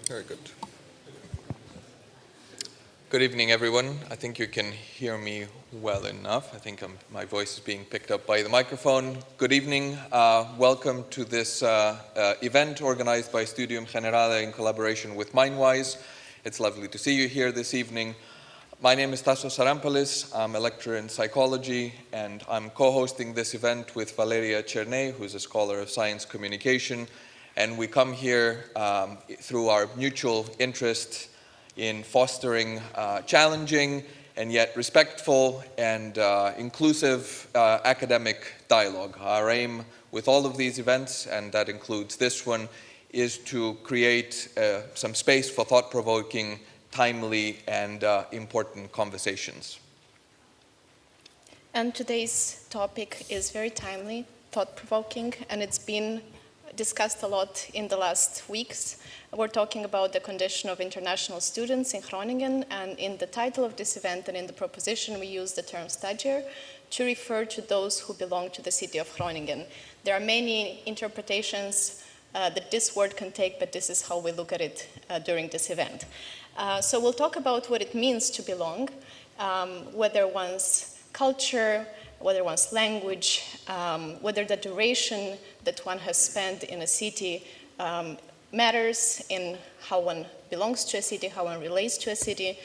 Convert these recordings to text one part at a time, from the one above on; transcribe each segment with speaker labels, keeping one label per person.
Speaker 1: Very good. Good evening, everyone. I think you can hear me well enough. I think my voice is being picked up by the microphone. Good evening. Welcome to this event organized by Studium Generale in collaboration with Mindwise. It's lovely to see you here this evening. My name is Tassos Sarampalis. I'm a lecturer in psychology, and I'm co-hosting this event with Valeria Cernei, who's a scholar of science communication. And we come here through our mutual interest in fostering challenging and yet respectful and inclusive academic dialogue. Our aim with all of these events, and that includes this one, is to create some space for thought-provoking, timely, and important conversations.
Speaker 2: And today's topic is very timely, thought-provoking, and it's been discussed a lot in the last weeks. We're talking about the condition of international students in Groningen, and in the title of this event and in the proposition we use the term Stadjer to refer to those who belong to the city of Groningen. There are many interpretations that this word can take, but this is how we look at it during this event. So we'll talk about what it means to belong, whether one's culture, whether one's language, whether the duration that one has spent in a city matters in how one belongs to a city, how one relates to a city,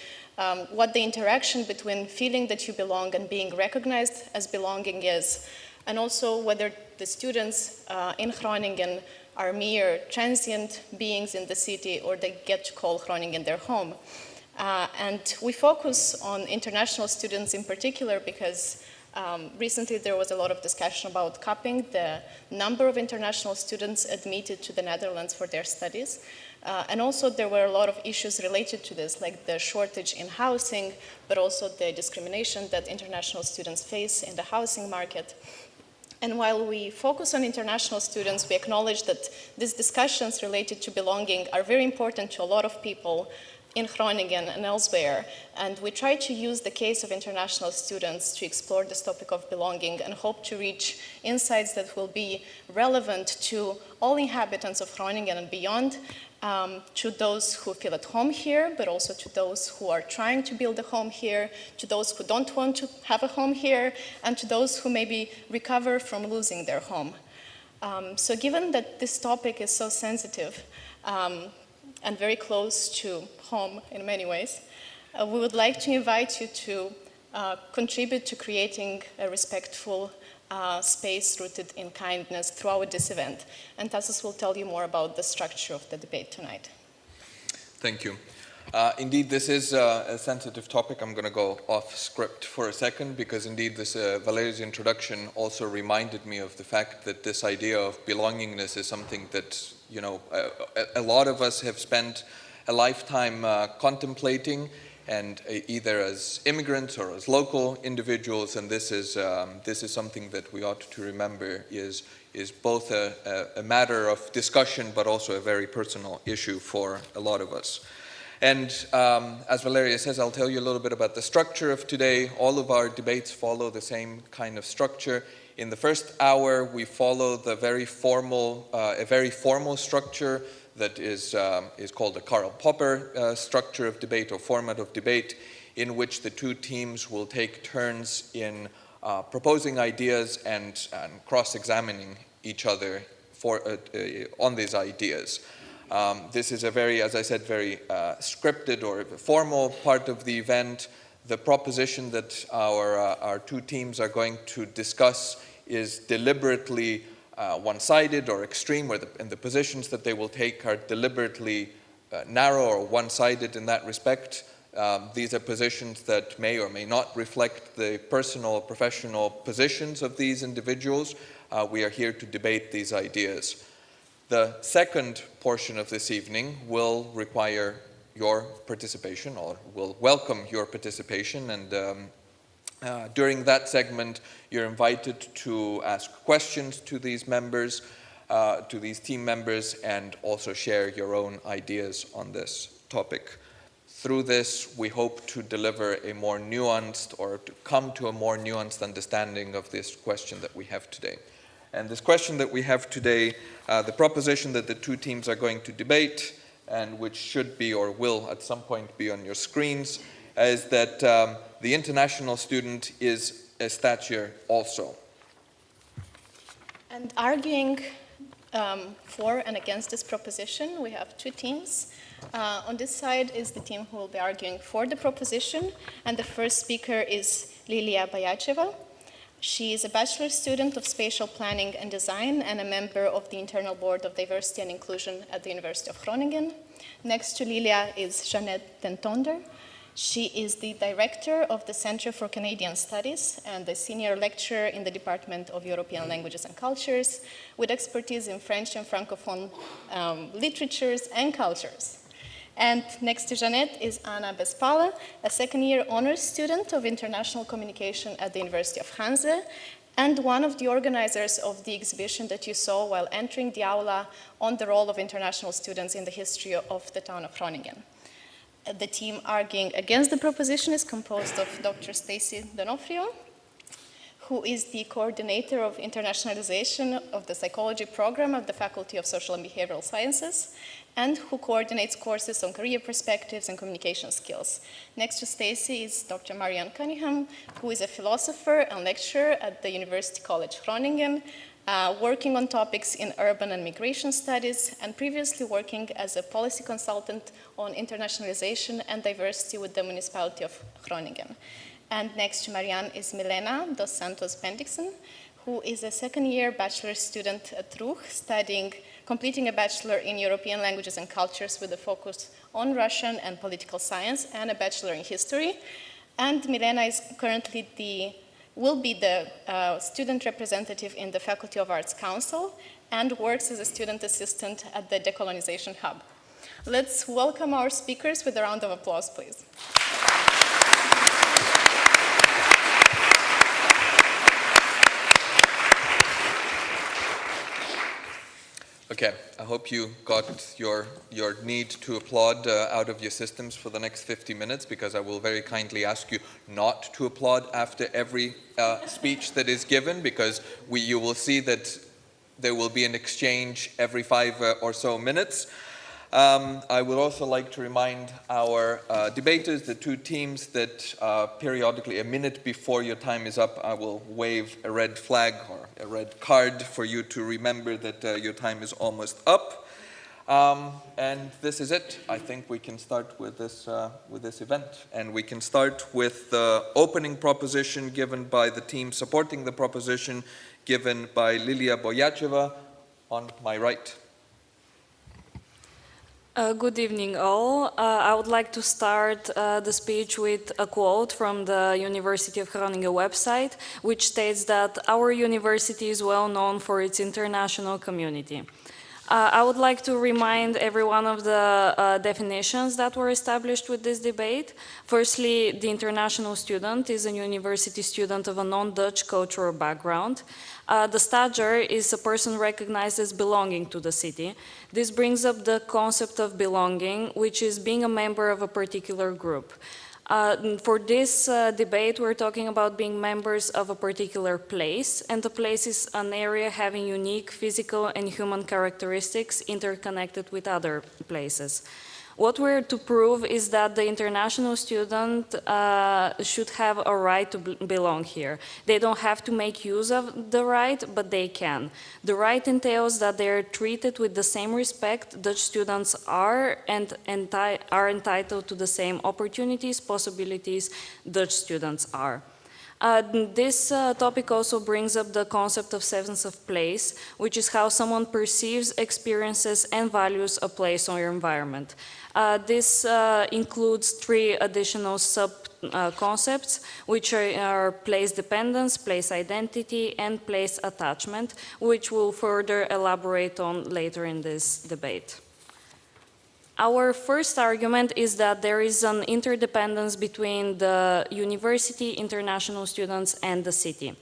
Speaker 2: what the interaction between feeling that you belong and being recognized as belonging is, and also whether the students in Groningen are mere transient beings in the city or they get to call Groningen their home. And we focus on international students in particular because recently there was a lot of discussion about capping the number of international students admitted to the Netherlands for their studies. And also there were a lot of issues related to this, like the shortage in housing, but also the discrimination that international students face in the housing market. And while we focus on international students, we acknowledge that these discussions related to belonging are very important to a lot of people in Groningen and elsewhere. And we try to use the case of international students to explore this topic of belonging and hope to reach insights that will be relevant to all inhabitants of Groningen and beyond, to those who feel at home here, but also to those who are trying to build a home here, to those who don't want to have a home here, and to those who maybe recover from losing their home. So given that this topic is so sensitive, and very close to home in many ways, we would like to invite you to contribute to creating a respectful space rooted in kindness throughout this event. And Tassos will tell you more about the structure of the debate tonight.
Speaker 1: Thank you. Indeed, this is a sensitive topic. I'm going to go off script for a second because indeed this Valeria's introduction also reminded me of the fact that this idea of belongingness is something that, you know, a lot of us have spent a lifetime contemplating, and either as immigrants or as local individuals, and this is something that we ought to remember is both a matter of discussion but also a very personal issue for a lot of us. And as Valeria says, I'll tell you a little bit about the structure of today. All of our debates follow the same kind of structure. In the first hour, we follow the very formal, a very formal structure that is called the Karl Popper structure of debate or format of debate, in which the two teams will take turns in proposing ideas and cross-examining each other on these ideas. This is a very, as I said, very scripted or formal part of the event. The proposition that our two teams are going to discuss is deliberately one-sided or extreme, and the positions that they will take are deliberately narrow or one-sided in that respect. These are positions that may or may not reflect the personal or professional positions of these individuals. We are here to debate these ideas. The second portion of this evening will require your participation, or will welcome your participation, and during that segment you're invited to ask questions to these members, to these team members, and also share your own ideas on this topic. Through this, we hope to deliver a more nuanced, or to come to a more nuanced understanding of this question that we have today. And this question that we have today, the proposition that the two teams are going to debate and which should be or will at some point be on your screens, is that the international student is a Stadjer also.
Speaker 2: And arguing for and against this proposition, we have two teams. On this side is the team who will be arguing for the proposition, and the first speaker is Lilia Bayacheva. She is a bachelor student of spatial planning and design and a member of the Internal Board of Diversity and Inclusion at the University of Groningen. Next to Lilia is Jeannette Den Tonder. She is the director of the Center for Canadian Studies and a senior lecturer in the Department of European Languages and Cultures with expertise in French and Francophone literatures and cultures. And next to Jeannette is Anna Bespala, a second-year honors student of international communication at the University of Hanze and one of the organizers of the exhibition that you saw while entering the aula on the role of international students in the history of the town of Groningen. The team arguing against the proposition is composed of Dr. Stacy D'Onofrio, who is the coordinator of internationalization of the psychology program of the Faculty of Social and Behavioral Sciences, and who coordinates courses on career perspectives and communication skills. Next to Stacy is Dr. Marianne Cunningham, who is a philosopher and lecturer at the University College Groningen, working on topics in urban and migration studies, and previously working as a policy consultant on internationalization and diversity with the municipality of Groningen. And next to Marianne is Milena dos Santos Bendixen, who is a second-year bachelor student at RUG, completing a bachelor in European languages and cultures with a focus on Russian and political science and a bachelor in history. And Milena is currently will be the student representative in the Faculty of Arts Council and works as a student assistant at the Decolonization Hub. Let's welcome our speakers with a round of applause, please.
Speaker 1: Okay, I hope you got your need to applaud out of your systems for the next 50 minutes, because I will very kindly ask you not to applaud after every speech that is given, because you will see that there will be an exchange every 5 or so minutes. I would also like to remind our debaters, the two teams, that periodically, a minute before your time is up, I will wave a red flag or a red card for you to remember that your time is almost up. And this is it. I think we can start with this event. And we can start with the opening proposition given by the team supporting the proposition, given by Lilia Bayacheva on my right.
Speaker 3: Good evening, all. I would like to start the speech with a quote from the University of Groningen website, which states that our university is well known for its international community. I would like to remind everyone of the definitions that were established with this debate. Firstly, the international student is a university student of a non-Dutch cultural background. The Stadjer is a person recognized as belonging to the city. This brings up the concept of belonging, which is being a member of a particular group. For this debate, we're talking about being members of a particular place, and the place is an area having unique physical and human characteristics interconnected with other places. What we're to prove is that the international student should have a right to belong here. They don't have to make use of the right, but they can. The right entails that they're treated with the same respect Dutch students are and are entitled to the same opportunities, possibilities Dutch students are. This topic also brings up the concept of sense of place, which is how someone perceives, experiences, and values a place or environment. This includes 3 additional sub-concepts, which are place dependence, place identity, and place attachment, which we'll further elaborate on later in this debate. Our first argument is that there is an interdependence between the university, international students, and the city.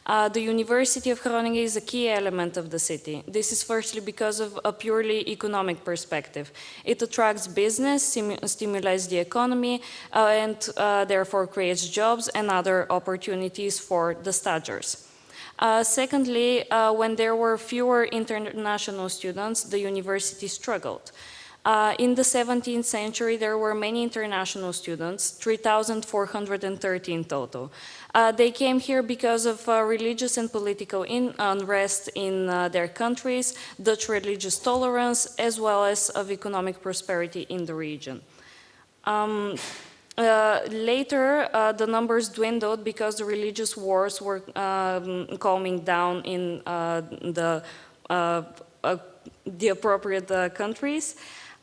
Speaker 3: The University of Groningen is a key element of the city. This is firstly because of a purely economic perspective. It attracts business, stimulates the economy, and therefore creates jobs and other opportunities for the Stadjers. Secondly, when there were fewer international students, the university struggled. In the 17th century, there were many international students, 3,430 in total. They came here because of religious and political unrest in their countries, Dutch religious tolerance, as well as of economic prosperity in the region. Later, the numbers dwindled because the religious wars were calming down in the appropriate countries.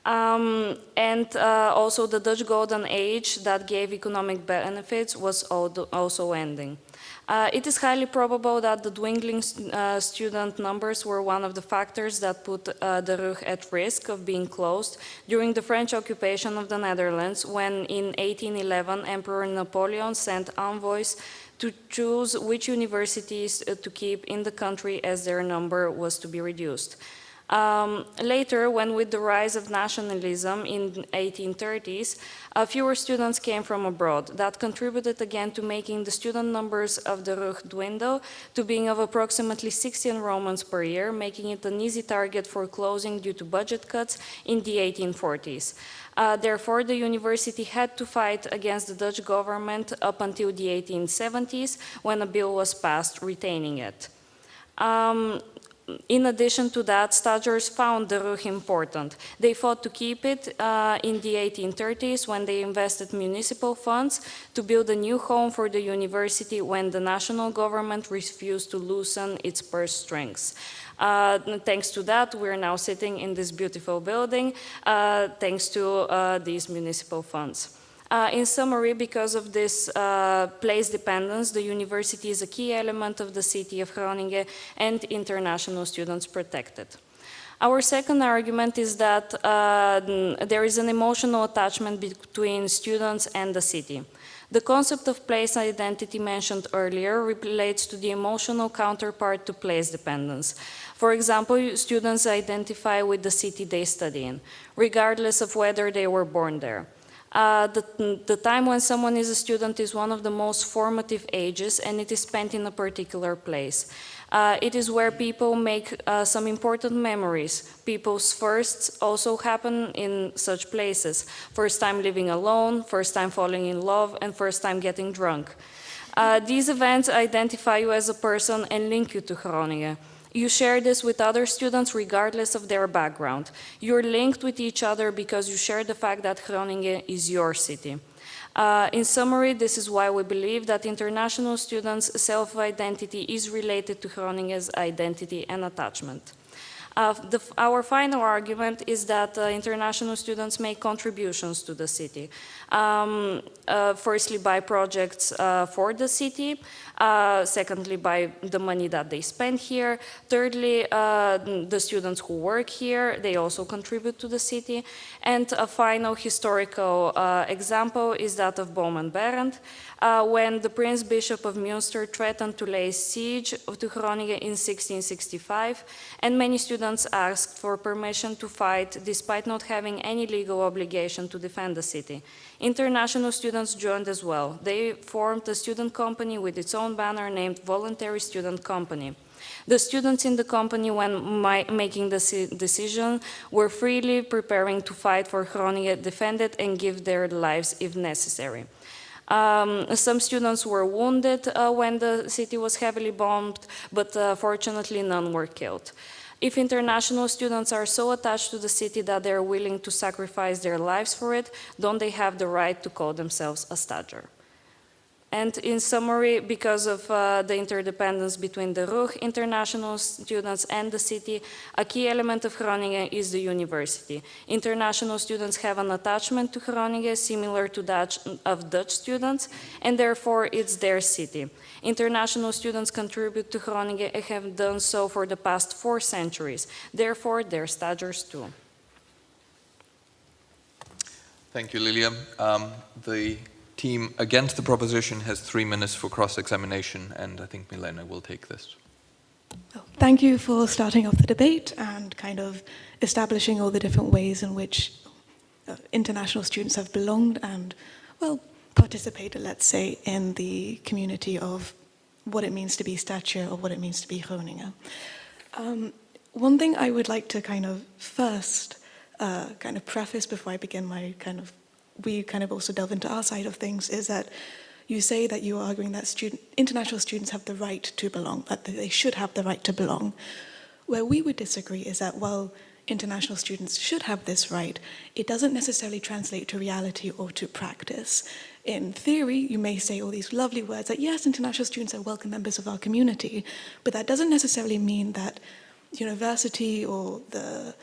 Speaker 3: And also the Dutch Golden Age that gave economic benefits was also ending. It is highly probable that the dwindling student numbers were one of the factors that put the RUG at risk of being closed during the French occupation of the Netherlands, when in 1811 Emperor Napoleon sent envoys to choose which universities to keep in the country as their number was to be reduced. Later, when with the rise of nationalism in 1830s, fewer students came from abroad. That contributed again to making the student numbers of the RUG dwindle to being of approximately 60 enrollments per year, making it an easy target for closing due to budget cuts in the 1840s. Therefore, the university had to fight against the Dutch government up until the 1870s, when a bill was passed retaining it. In addition to that, Stadjers found the RUG important. They fought to keep it in the 1830s, when they invested municipal funds to build a new home for the university when the national government refused to loosen its purse strings. Thanks to that, we're now sitting in this beautiful building, thanks to these municipal funds. In summary, because of this place dependence, the university is a key element of the city of Groningen and international students protected. Our second argument is that there is an emotional attachment between students and the city. The concept of place identity mentioned earlier relates to the emotional counterpart to place dependence. For example, students identify with the city they study in, regardless of whether they were born there. The time when someone is a student is one of the most formative ages, and it is spent in a particular place. It is where people make some important memories. People's firsts also happen in such places. First time living alone, first time falling in love, and first time getting drunk. These events identify you as a person and link you to Groningen. You share this with other students regardless of their background. You're linked with each other because you share the fact that Groningen is your city. In summary, this is why we believe that international students' self-identity is related to Groningen's identity and attachment. Our final argument is that international students make contributions to the city. Firstly, by projects for the city. Secondly, by the money that they spend here. Thirdly, the students who work here, they also contribute to the city. And a final historical example is that of Bowman Barend, when the Prince Bishop of Münster threatened to lay siege to Groningen in 1665, and many students asked for permission to fight despite not having any legal obligation to defend the city. International students joined as well. They formed a student company with its own banner named Voluntary Student Company. The students in the company, when making the decision, were freely preparing to fight for Groningen, defend it, and give their lives if necessary. Some students were wounded when the city was heavily bombed, but fortunately none were killed. If international students are so attached to the city that they're willing to sacrifice their lives for it, don't they have the right to call themselves a Stadjer? And in summary, because of the interdependence between the RUG, international students, and the city, a key element of Groningen is the university. International students have an attachment to Groningen similar to that of Dutch students, and therefore it's their city. International students contribute to Groningen and have done so for the past 4 centuries. Therefore, they're Stadjers too.
Speaker 1: Thank you, Lilia. The team against the proposition has 3 minutes for cross-examination, and I think Milena will take this.
Speaker 4: Thank you for starting off the debate and kind of establishing all the different ways in which international students have belonged and, well, participated, let's say, in the community of what it means to be Stadjer or what it means to be Groningen. One thing I would like to kind of first kind of preface before I begin we also delve into our side of things, is that you say that you are arguing that international students have the right to belong, that they should have the right to belong. Where we would disagree is that while international students should have this right, it doesn't necessarily translate to reality or to practice. In theory, you may say all these lovely words that yes, international students are welcome members of our community, but that doesn't necessarily mean that university or the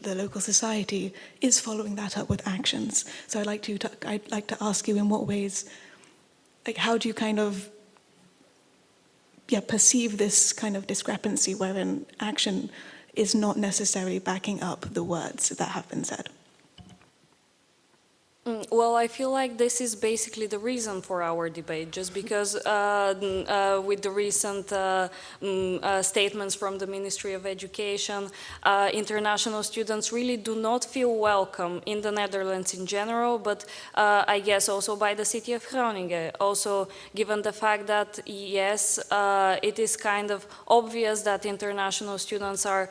Speaker 4: local society is following that up with actions. So I'd like to ask you, in what ways, like, how do you kind of perceive this kind of discrepancy wherein action is not necessarily backing up the words that have been said?
Speaker 3: Well, I feel like this is basically the reason for our debate, just because with the recent statements from the Ministry of Education, international students really do not feel welcome in the Netherlands in general, but I guess also by the city of Groningen. Also, given the fact that, yes, it is kind of obvious that international students are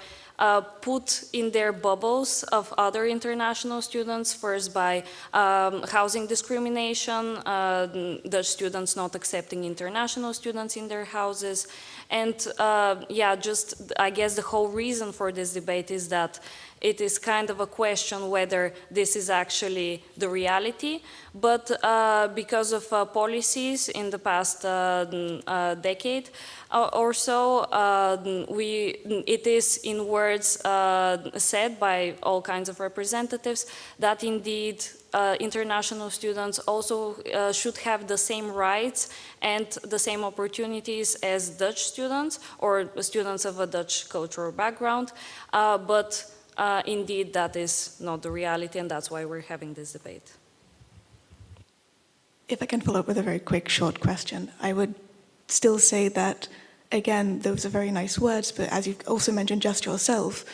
Speaker 3: put in their bubbles of other international students, first by housing discrimination, Dutch students not accepting international students in their houses. And just I guess the whole reason for this debate is that it is kind of a question whether this is actually the reality, but because of policies in the past decade or so, it is in words said by all kinds of representatives that indeed international students also should have the same rights and the same opportunities as Dutch students or students of a Dutch cultural background, but indeed, that is not the reality, and that's why we're having this debate.
Speaker 4: If I can follow up with a very quick, short question, I would still say that, again, those are very nice words, but as you've also mentioned just yourself,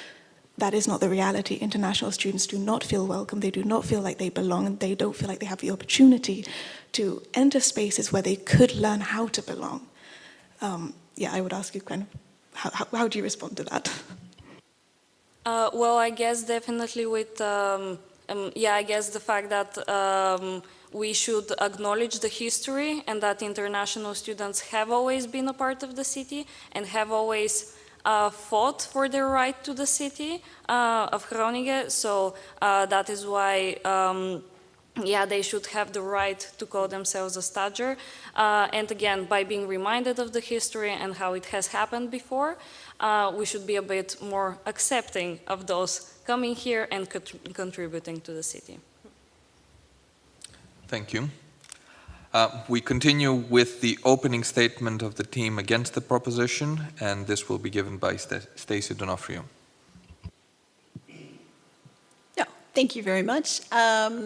Speaker 4: that is not the reality. International students do not feel welcome, they do not feel like they belong, and they don't feel like they have the opportunity to enter spaces where they could learn how to belong. I would ask you kind of, how do you respond to that?
Speaker 3: Well, I guess definitely with, I guess the fact that we should acknowledge the history and that international students have always been a part of the city and have always fought for their right to the city of Groningen. So that is why, they should have the right to call themselves a Stadjer. And again, by being reminded of the history and how it has happened before, we should be a bit more accepting of those coming here and contributing to the city.
Speaker 1: Thank you. We continue with the opening statement of the team against the proposition, and this will be given by Stacey Donofrio.
Speaker 5: Yeah, thank you very much.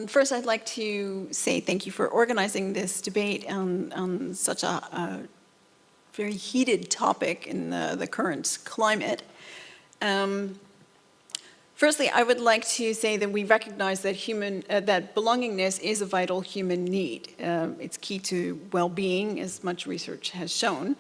Speaker 5: First, I'd like to say thank you for organizing this debate on such a very heated topic in the current climate. Firstly, I would like to say that we recognize that that belongingness is a vital human need. It's key to well-being, as much research has shown.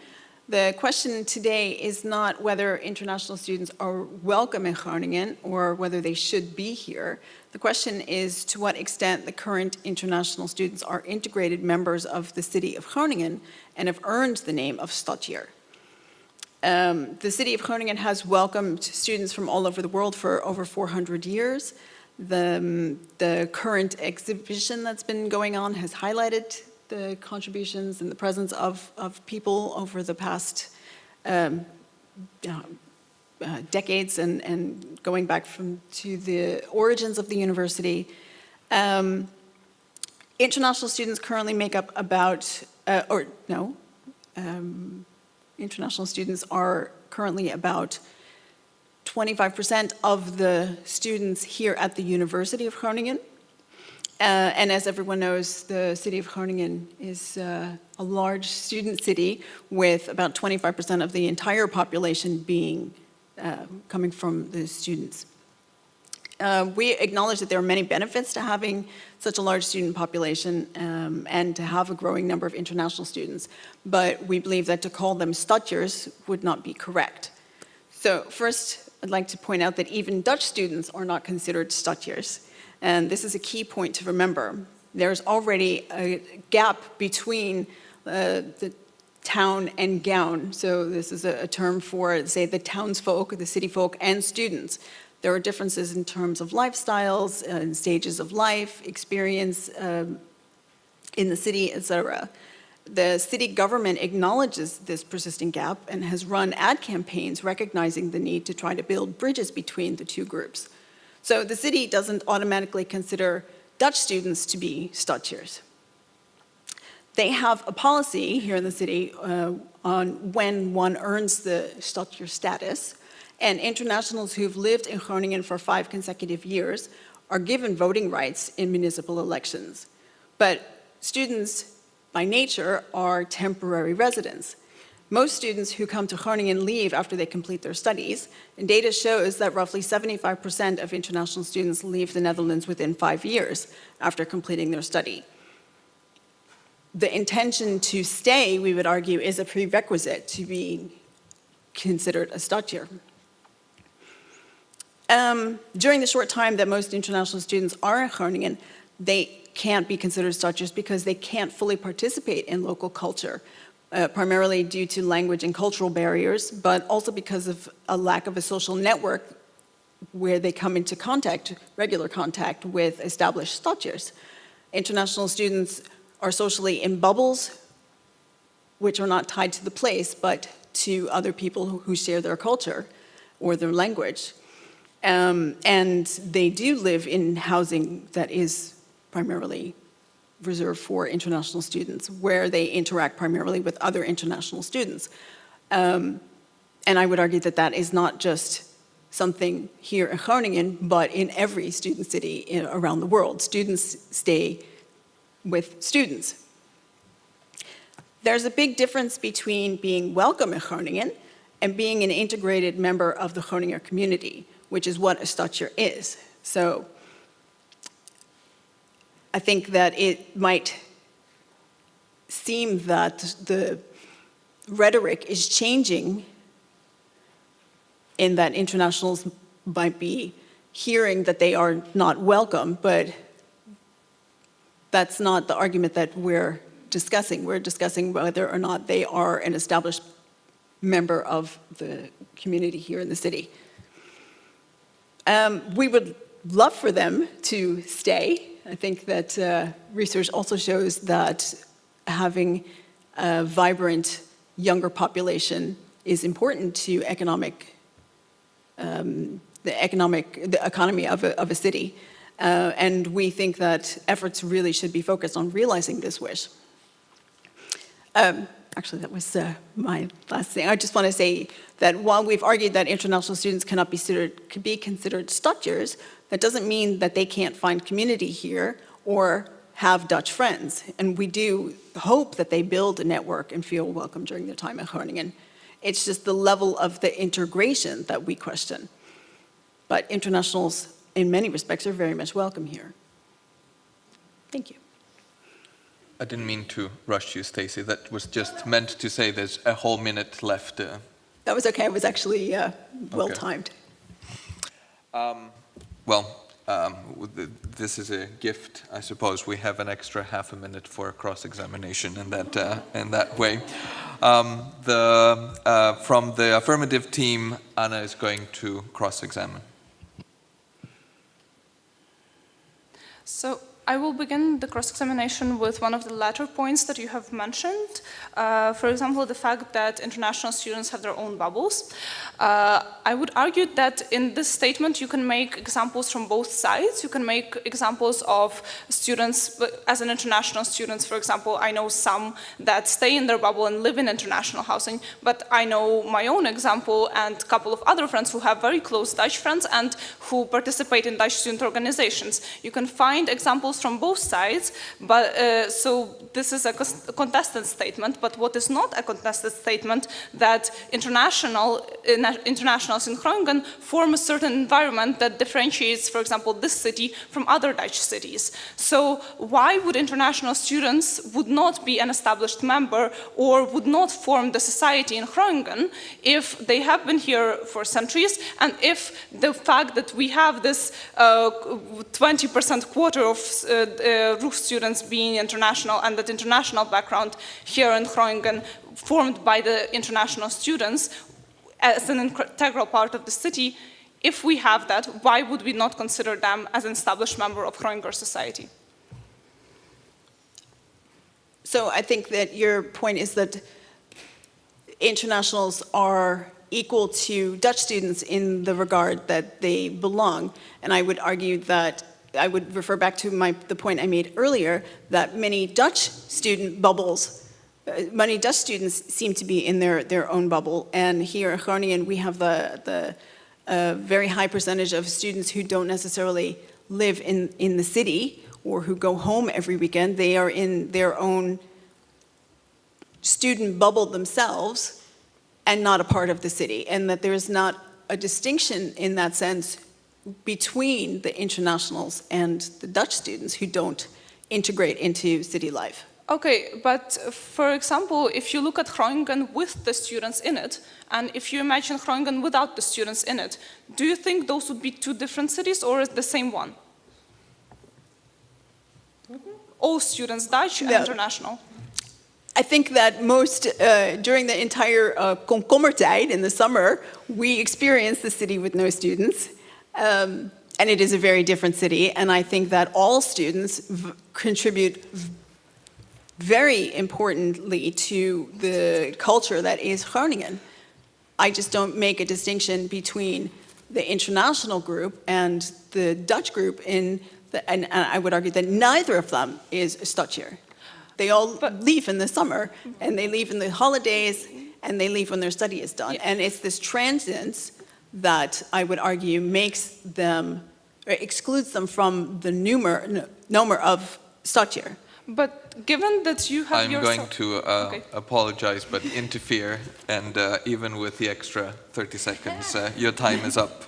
Speaker 5: The question today is not whether international students are welcome in Groningen or whether they should be here. The question is to what extent the current international students are integrated members of the city of Groningen and have earned the name of Stadjer. The city of Groningen has welcomed students from all over the world for over 400 years. The current exhibition that's been going on has highlighted the contributions and the presence of people over the past decades and going back to the origins of the university. International students currently make up international students are currently about 25% of the students here at the University of Groningen. And as everyone knows, the city of Groningen is a large student city with about 25% of the entire population being coming from the students. We acknowledge that there are many benefits to having such a large student population and to have a growing number of international students, but we believe that to call them Stadjers would not be correct. So first, I'd like to point out that even Dutch students are not considered Stadjers. And this is a key point to remember. There's already a gap between the town and gown. So this is a term for, say, the townsfolk, the city folk, and students. There are differences in terms of lifestyles, and stages of life, experience in the city, etc. The city government acknowledges this persistent gap and has run ad campaigns recognizing the need to try to build bridges between the two groups. So the city doesn't automatically consider Dutch students to be Stadjers. They have a policy here in the city on when one earns the Stadjer status, and internationals who've lived in Groningen for 5 consecutive years are given voting rights in municipal elections. But students, by nature, are temporary residents. Most students who come to Groningen leave after they complete their studies, and data shows that roughly 75% of international students leave the Netherlands within 5 years after completing their study. The intention to stay, we would argue, is a prerequisite to be considered a Stadjer. During the short time that most international students are in Groningen, they can't be considered Stadjers because they can't fully participate in local culture, primarily due to language and cultural barriers, but also because of a lack of a social network where they come into contact, regular contact with established Stadjers. International students are socially in bubbles, which are not tied to the place, but to other people who share their culture or their language. And they do live in housing that is primarily reserved for international students, where they interact primarily with other international students. And I would argue that that is not just something here in Groningen, but in every student city around the world. Students stay with students. There's a big difference between being welcome in Groningen and being an integrated member of the Groninger community, which is what a Stadjer is. So I think that it might seem that the rhetoric is changing in that internationals might be hearing that they are not welcome, but that's not the argument that we're discussing. We're discussing whether or not they are an established member of the community here in the city. We would love for them to stay. I think that research also shows that having a vibrant younger population is important to the economy of a city. And we think that efforts really should be focused on realizing this wish. Actually, that was my last thing. I just want to say that while we've argued that international students cannot be considered Stadjers, that doesn't mean that they can't find community here or have Dutch friends. And we do hope that they build a network and feel welcome during their time at Groningen. It's just the level of the integration that we question. But internationals, in many respects, are very much welcome here. Thank you.
Speaker 1: I didn't mean to rush you, Stacey. That was just meant to say there's a whole minute left.
Speaker 5: That was okay. It was actually well-timed.
Speaker 1: This is a gift, I suppose. We have an extra half a minute for cross-examination in that way. From the affirmative team, Anna is going to cross-examine.
Speaker 6: So I will begin the cross-examination with one of the latter points that you have mentioned. For example, the fact that international students have their own bubbles. I would argue that in this statement you can make examples from both sides. You can make examples of students as an international students. For example, I know some that stay in their bubble and live in international housing, but I know my own example and a couple of other friends who have very close Dutch friends and who participate in Dutch student organizations. You can find examples internationals from both sides, but so this is a contested statement, but what is not a contested statement, that internationals in Groningen form a certain environment that differentiates, for example, this city from other Dutch cities. So why would international students would not be an established member or would not form the society in Groningen if they have been here for centuries, and if the fact that we have this 20% quarter of RUG students being international, and that international background here in Groningen formed by the international students as an integral part of the city, if we have that, why would we not consider them as an established member of Groninger society?
Speaker 5: So I think that your point is that internationals are equal to Dutch students in the regard that they belong. And I would argue that, I would refer back to the point I made earlier, that many Dutch student bubbles, many Dutch students seem to be in their own bubble. And here in Groningen, we have the very high percentage of students who don't necessarily live in the city or who go home every weekend. They are in their own student bubble themselves and not a part of the city, and that there's not a distinction in that sense between the internationals and the Dutch students who don't integrate into city life.
Speaker 6: Okay, but for example, if you look at Groningen with the students in it, and if you imagine Groningen without the students in it, do you think those would be two different cities or is the same one? All students, Dutch and international.
Speaker 5: I think that during the entire komkommertijd in the summer, we experience the city with no students. And it is a very different city. And I think that all students contribute very importantly to the culture that is Groningen. I just don't make a distinction between the international group and the Dutch group and I would argue that neither of them is a Stadjer. They all leave in the summer, and they leave in the holidays, and they leave when their study is done. Yeah. And it's this transience that I would argue makes them, or excludes them from the nomer of Stadjer.
Speaker 6: But given that you have
Speaker 1: I'm going to apologize, but interfere, and even with the extra 30 seconds, your time is up.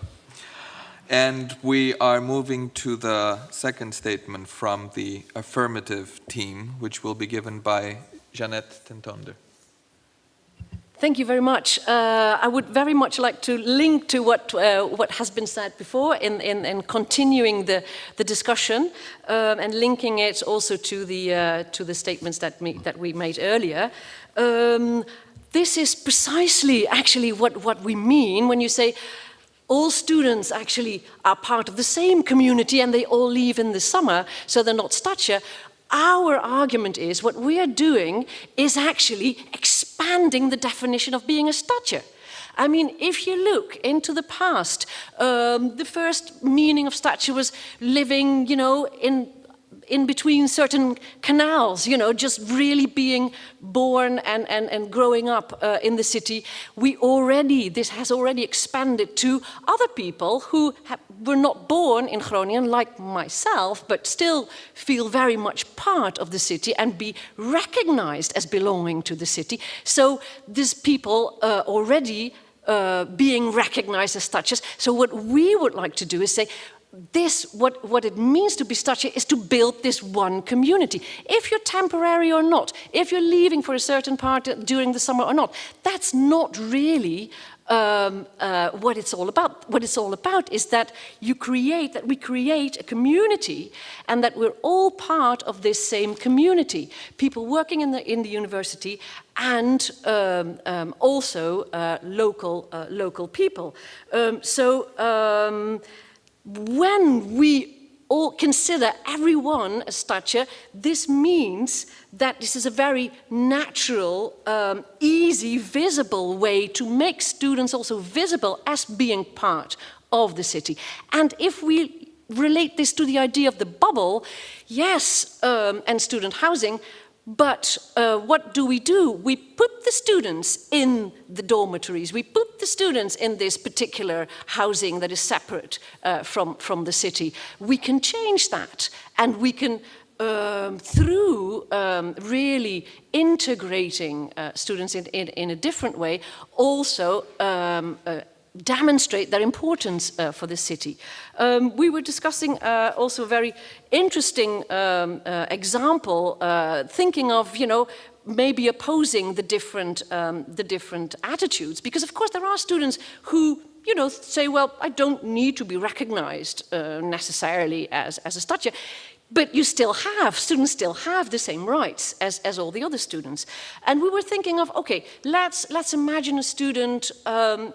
Speaker 1: And we are moving to the second statement from the affirmative team, which will be given by Jeannette Tentonder.
Speaker 7: Thank you very much. I would very much like to link to what has been said before in continuing the discussion and linking it also to the statements that we made earlier. This is precisely actually what we mean when you say all students actually are part of the same community and they all leave in the summer, so they're not Stadjer. Our argument is what we are doing is actually expanding the definition of being a Stadjer. I mean, if you look into the past, the first meaning of Stadjer was living, in between certain canals, just really being born and growing up in the city. This has already expanded to other people who were not born in Groningen, like myself, but still feel very much part of the city and be recognized as belonging to the city. So these people already being recognized as Stadjers. So what we would like to do is say, what it means to be Stadjer is to build this one community. If you're temporary or not, if you're leaving for a certain part during the summer or not, that's not really what it's all about. What it's all about is that we create a community, and that we're all part of this same community. People working in the university, and also local people. When we all consider everyone a Stadjer, this means that this is a very natural, easy, visible way to make students also visible as being part of the city. And if we relate this to the idea of the bubble, yes, and student housing, But what do? We put the students in the dormitories. We put the students in this particular housing that is separate from the city. We can change that, and we can, through really integrating students in a different way, also demonstrate their importance for the city. We were discussing also a very interesting example, thinking of, maybe opposing the different attitudes, because of course there are students who say, well, I don't need to be recognized necessarily as a Stadjer. But students still have the same rights as all the other students. And we were thinking of, okay, let's imagine a student, an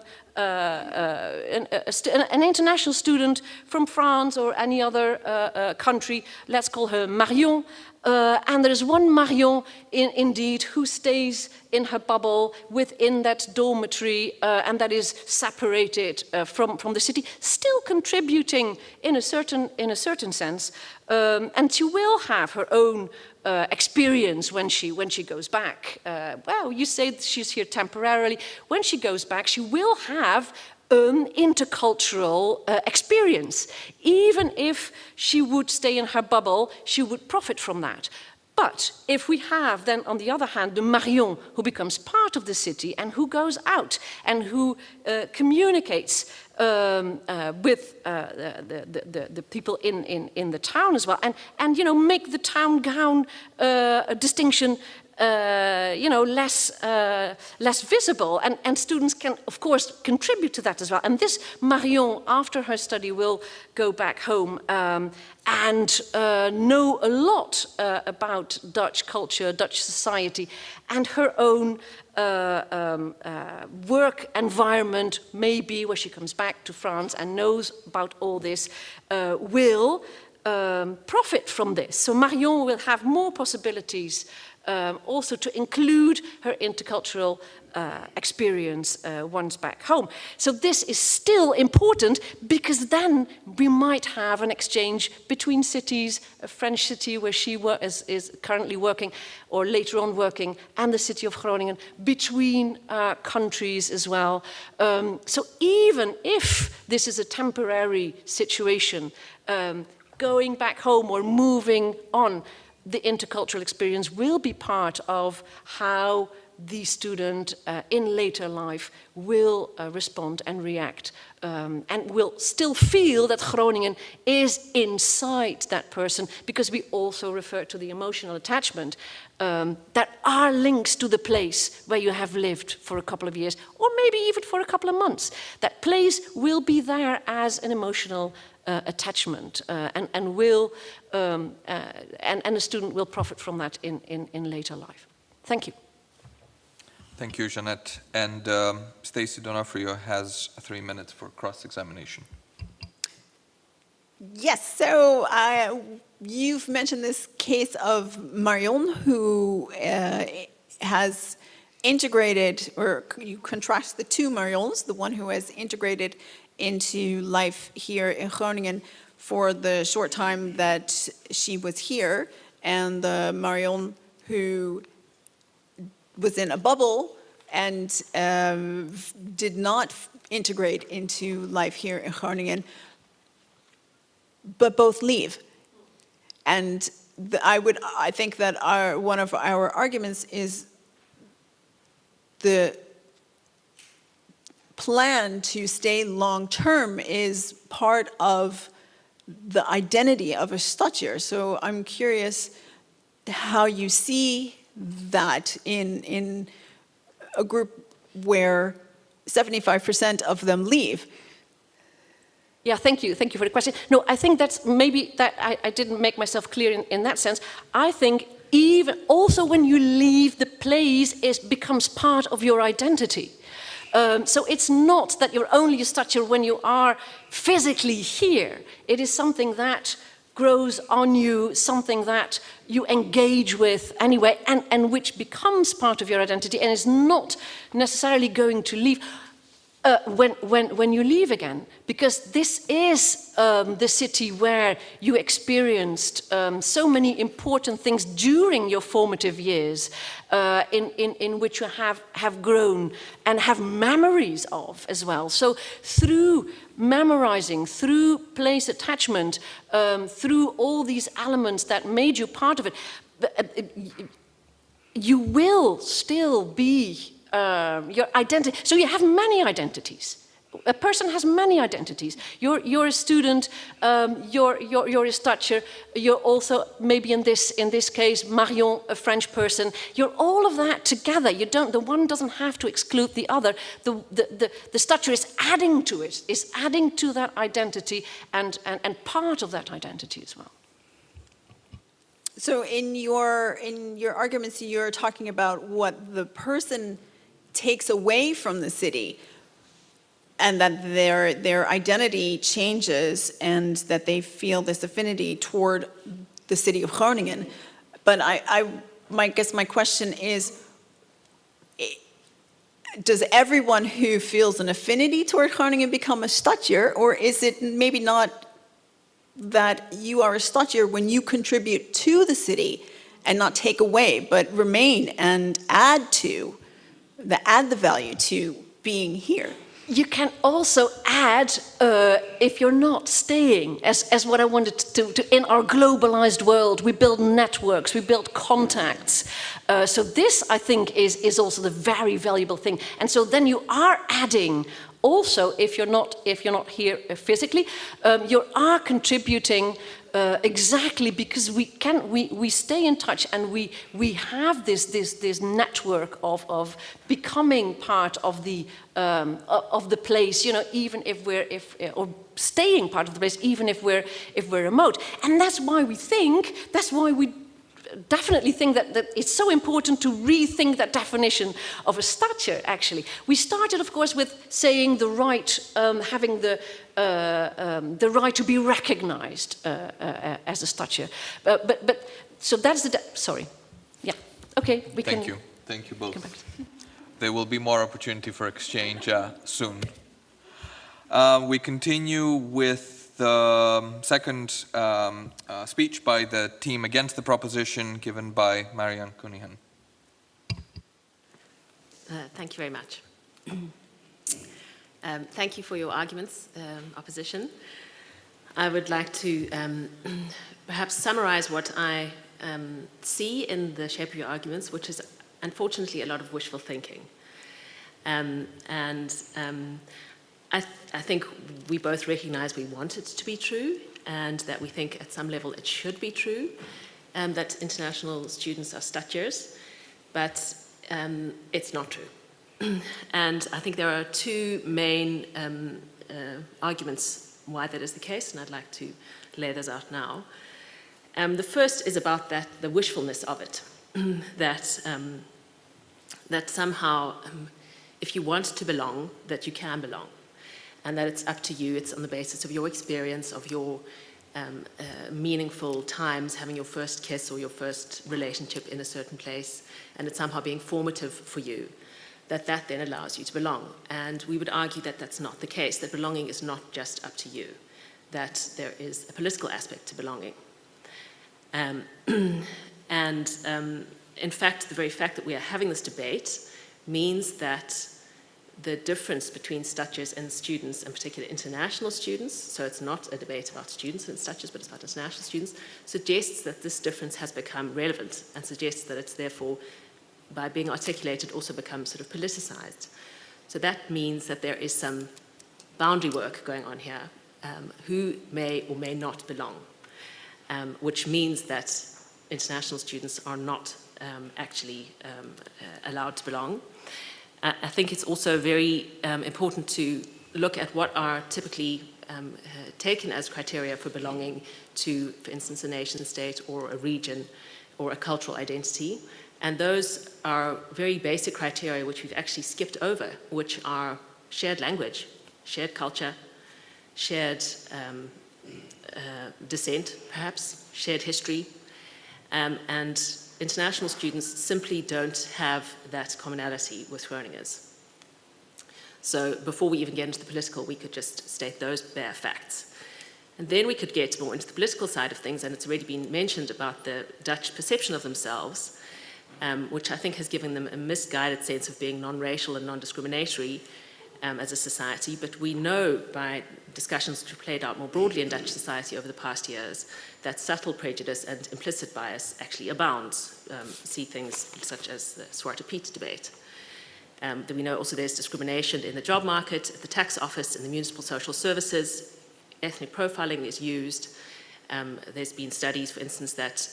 Speaker 7: international student from France or any other country. Let's call her Marion. And there's one Marion, indeed, who stays in her bubble within that dormitory, and that is separated from the city, still contributing in a certain sense. And she will have her own experience when she goes back. Well, you say she's here temporarily. When she goes back, she will have an intercultural experience. Even if she would stay in her bubble, she would profit from that. But if we have then, on the other hand, the Marion who becomes part of the city and who goes out and who communicates with the people in the town as well, and make the town gown distinction less visible, and students can, of course, contribute to that as well. And this Marion, after her study, will go back home and know a lot about Dutch culture, Dutch society, and her own work environment, maybe where she comes back to France and knows about all this, will profit from this. So Marion will have more possibilities also to include her intercultural experience once back home. So this is still important, because then we might have an exchange between cities, a French city where she is currently working or later on working, and the city of Groningen, between countries as well. So even if this is a temporary situation, going back home or moving on, the intercultural experience will be part of how the student in later life will respond and react, and will still feel that Groningen is inside that person, because we also refer to the emotional attachment that are links to the place where you have lived for a couple of years, or maybe even for a couple of months. That place will be there as an emotional attachment, and a student will profit from that in later life. Thank you.
Speaker 1: Thank you, Jeanette. And Stacey Donofrio has 3 minutes for cross-examination.
Speaker 5: Yes, so you've mentioned this case of Marion, who has integrated, or you contrast the two Marions, the one who has integrated into life here in Groningen for the short time that she was here, and the Marion who was in a bubble and did not integrate into life here in Groningen, but both leave. And I think that one of our arguments is the plan to stay long-term is part of the identity of a Stadjer. So I'm curious how you see that in a group where 75% of them leave.
Speaker 7: Yeah, thank you for the question. No, I think that's maybe that I didn't make myself clear in that sense. I think even also when you leave, the place becomes part of your identity. So it's not that you're only a Stadjer when you are physically here. It is something that grows on you, something that you engage with anyway, and which becomes part of your identity and is not necessarily going to leave. when you leave again, because this is the city where you experienced so many important things during your formative years, in which you have grown and have memories of as well. So through memorizing, through place attachment, through all these elements that made you part of it, you will still be your identity. So you have many identities. A person has many identities. You're a student. You're a Stadjer. You're also maybe in this case Marion, a French person. You're all of that together. You don't. The one doesn't have to exclude the other. The Stadjer is adding to it. Is adding to that identity and part of that identity as well.
Speaker 5: So in your arguments, you're talking about what the person takes away from the city, and that their identity changes, and that they feel this affinity toward the city of Groningen. But I guess my question is, does everyone who feels an affinity toward Groningen become a Stadjer, or is it maybe not that you are a Stadjer when you contribute to the city and not take away, but remain and add the value to being here?
Speaker 7: You can also add, if you're not staying, as what I wanted to in our globalized world, we build networks, we build contacts. So this, I think, is also the very valuable thing. And so then you are adding. Also, if you're not here physically, you are contributing exactly because we stay in touch, and we have this network of becoming part of the place. You know, even if or staying part of the place, even if we're remote. And that's why we definitely think that it's so important to rethink that definition of a Stadjer, actually. We started, of course, with saying the right, having the right to be recognized as a Stadjer. But so that's sorry. Yeah. Okay, we can...
Speaker 1: Thank you. Thank you both. There will be more opportunity for exchange soon. We continue with the second speech by the team against the proposition, given by Marianne Kunihan.
Speaker 8: Thank you very much. Thank you for your arguments, opposition. I would like to perhaps summarize what I see in the shape of your arguments, which is unfortunately a lot of wishful thinking. I think we both recognize we want it to be true, and that we think at some level it should be true, that international students are Stadjers, but it's not true. And I think there are two main arguments why that is the case, and I'd like to lay those out now. The first is about the wishfulness of it, that somehow if you want to belong, that you can belong. And that it's up to you, it's on the basis of your experience, of your meaningful times, having your first kiss or your first relationship in a certain place, and it's somehow being formative for you, that then allows you to belong. And we would argue that that's not the case, that belonging is not just up to you, that there is a political aspect to belonging. In fact, the very fact that we are having this debate means that the difference between Stadjers and students, in particular international students, so it's not a debate about students and Stadjers, but it's about international students, suggests that this difference has become relevant, and suggests that it's therefore, by being articulated, also become sort of politicized. So that means that there is some boundary work going on here, who may or may not belong, which means that international students are not actually allowed to belong. I think it's also very important to look at what are typically taken as criteria for belonging to, for instance, a nation state or a region or a cultural identity. And those are very basic criteria which we've actually skipped over, which are shared language, shared culture, shared descent, perhaps, shared history, and international students simply don't have that commonality with Groningers. So before we even get into the political, we could just state those bare facts. And then we could get more into the political side of things, and it's already been mentioned about the Dutch perception of themselves, which I think has given them a misguided sense of being non-racial and non-discriminatory as a society. But we know by discussions which have played out more broadly in Dutch society over the past years that subtle prejudice and implicit bias actually abounds. See things such as the Zwarte Piet debate. That we know also there's discrimination in the job market, at the tax office, in the municipal social services. Ethnic profiling is used. There's been studies, for instance, that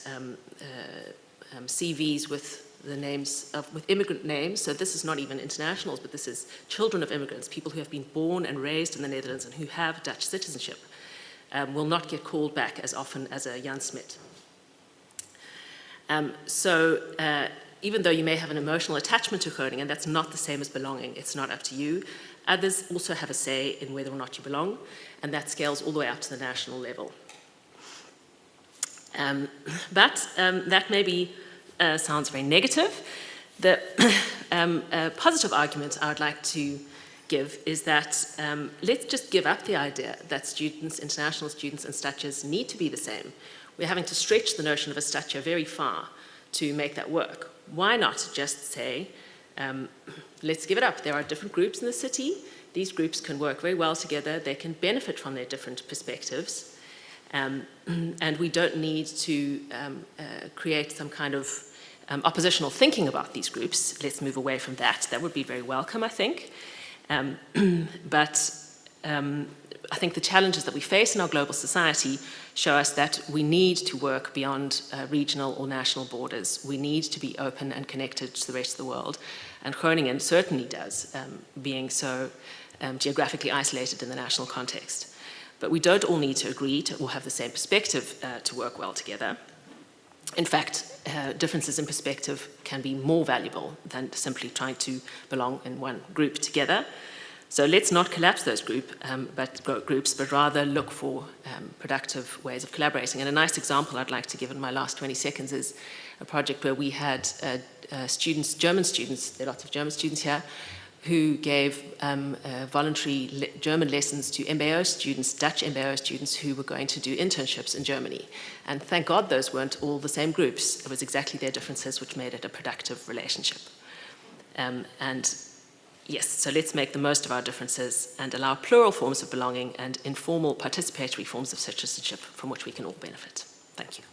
Speaker 8: CVs with the names with immigrant names, so this is not even internationals, but this is children of immigrants, people who have been born and raised in the Netherlands and who have Dutch citizenship, will not get called back as often as a Jan Smit. Even though you may have an emotional attachment to Groningen, that's not the same as belonging. It's not up to you. Others also have a say in whether or not you belong, and that scales all the way up to the national level. But that maybe sounds very negative. The positive argument I would like to give is that let's just give up the idea that students, international students and Stadjers need to be the same. We're having to stretch the notion of a Stadjer very far to make that work. Why not just say, let's give it up. There are different groups in the city. These groups can work very well together. They can benefit from their different perspectives. And we don't need to create some kind of oppositional thinking about these groups. Let's move away from that. That would be very welcome, I think. But I think the challenges that we face in our global society show us that we need to work beyond regional or national borders. We need to be open and connected to the rest of the world. And Groningen certainly does, being so geographically isolated in the national context. But we don't all need to agree to or have the same perspective to work well together. In fact, differences in perspective can be more valuable than simply trying to belong in one group together. So let's not collapse those groups, but rather look for productive ways of collaborating. And a nice example I'd like to give in my last 20 seconds is a project where we had students, German students, there are lots of German students here, who gave voluntary German lessons to MBO students, Dutch MBO students who were going to do internships in Germany. And thank God those weren't all the same groups. It was exactly their differences which made it a productive relationship. And yes, so let's make the most of our differences and allow plural forms of belonging and informal participatory forms of citizenship from which we can all benefit. Thank you.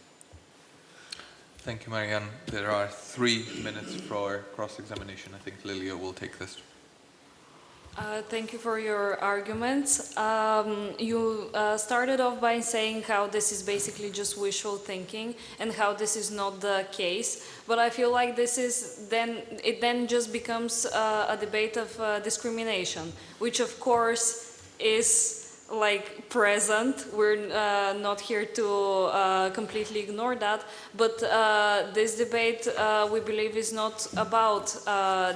Speaker 1: Thank you, Marianne. There are 3 minutes for cross-examination. I think Lilia will take this.
Speaker 3: Thank you for your arguments. You started off by saying how this is basically just wishful thinking and how this is not the case. But I feel like this is it then just becomes a debate of discrimination, which of course is like present. We're not here to completely ignore that, but this debate we believe is not about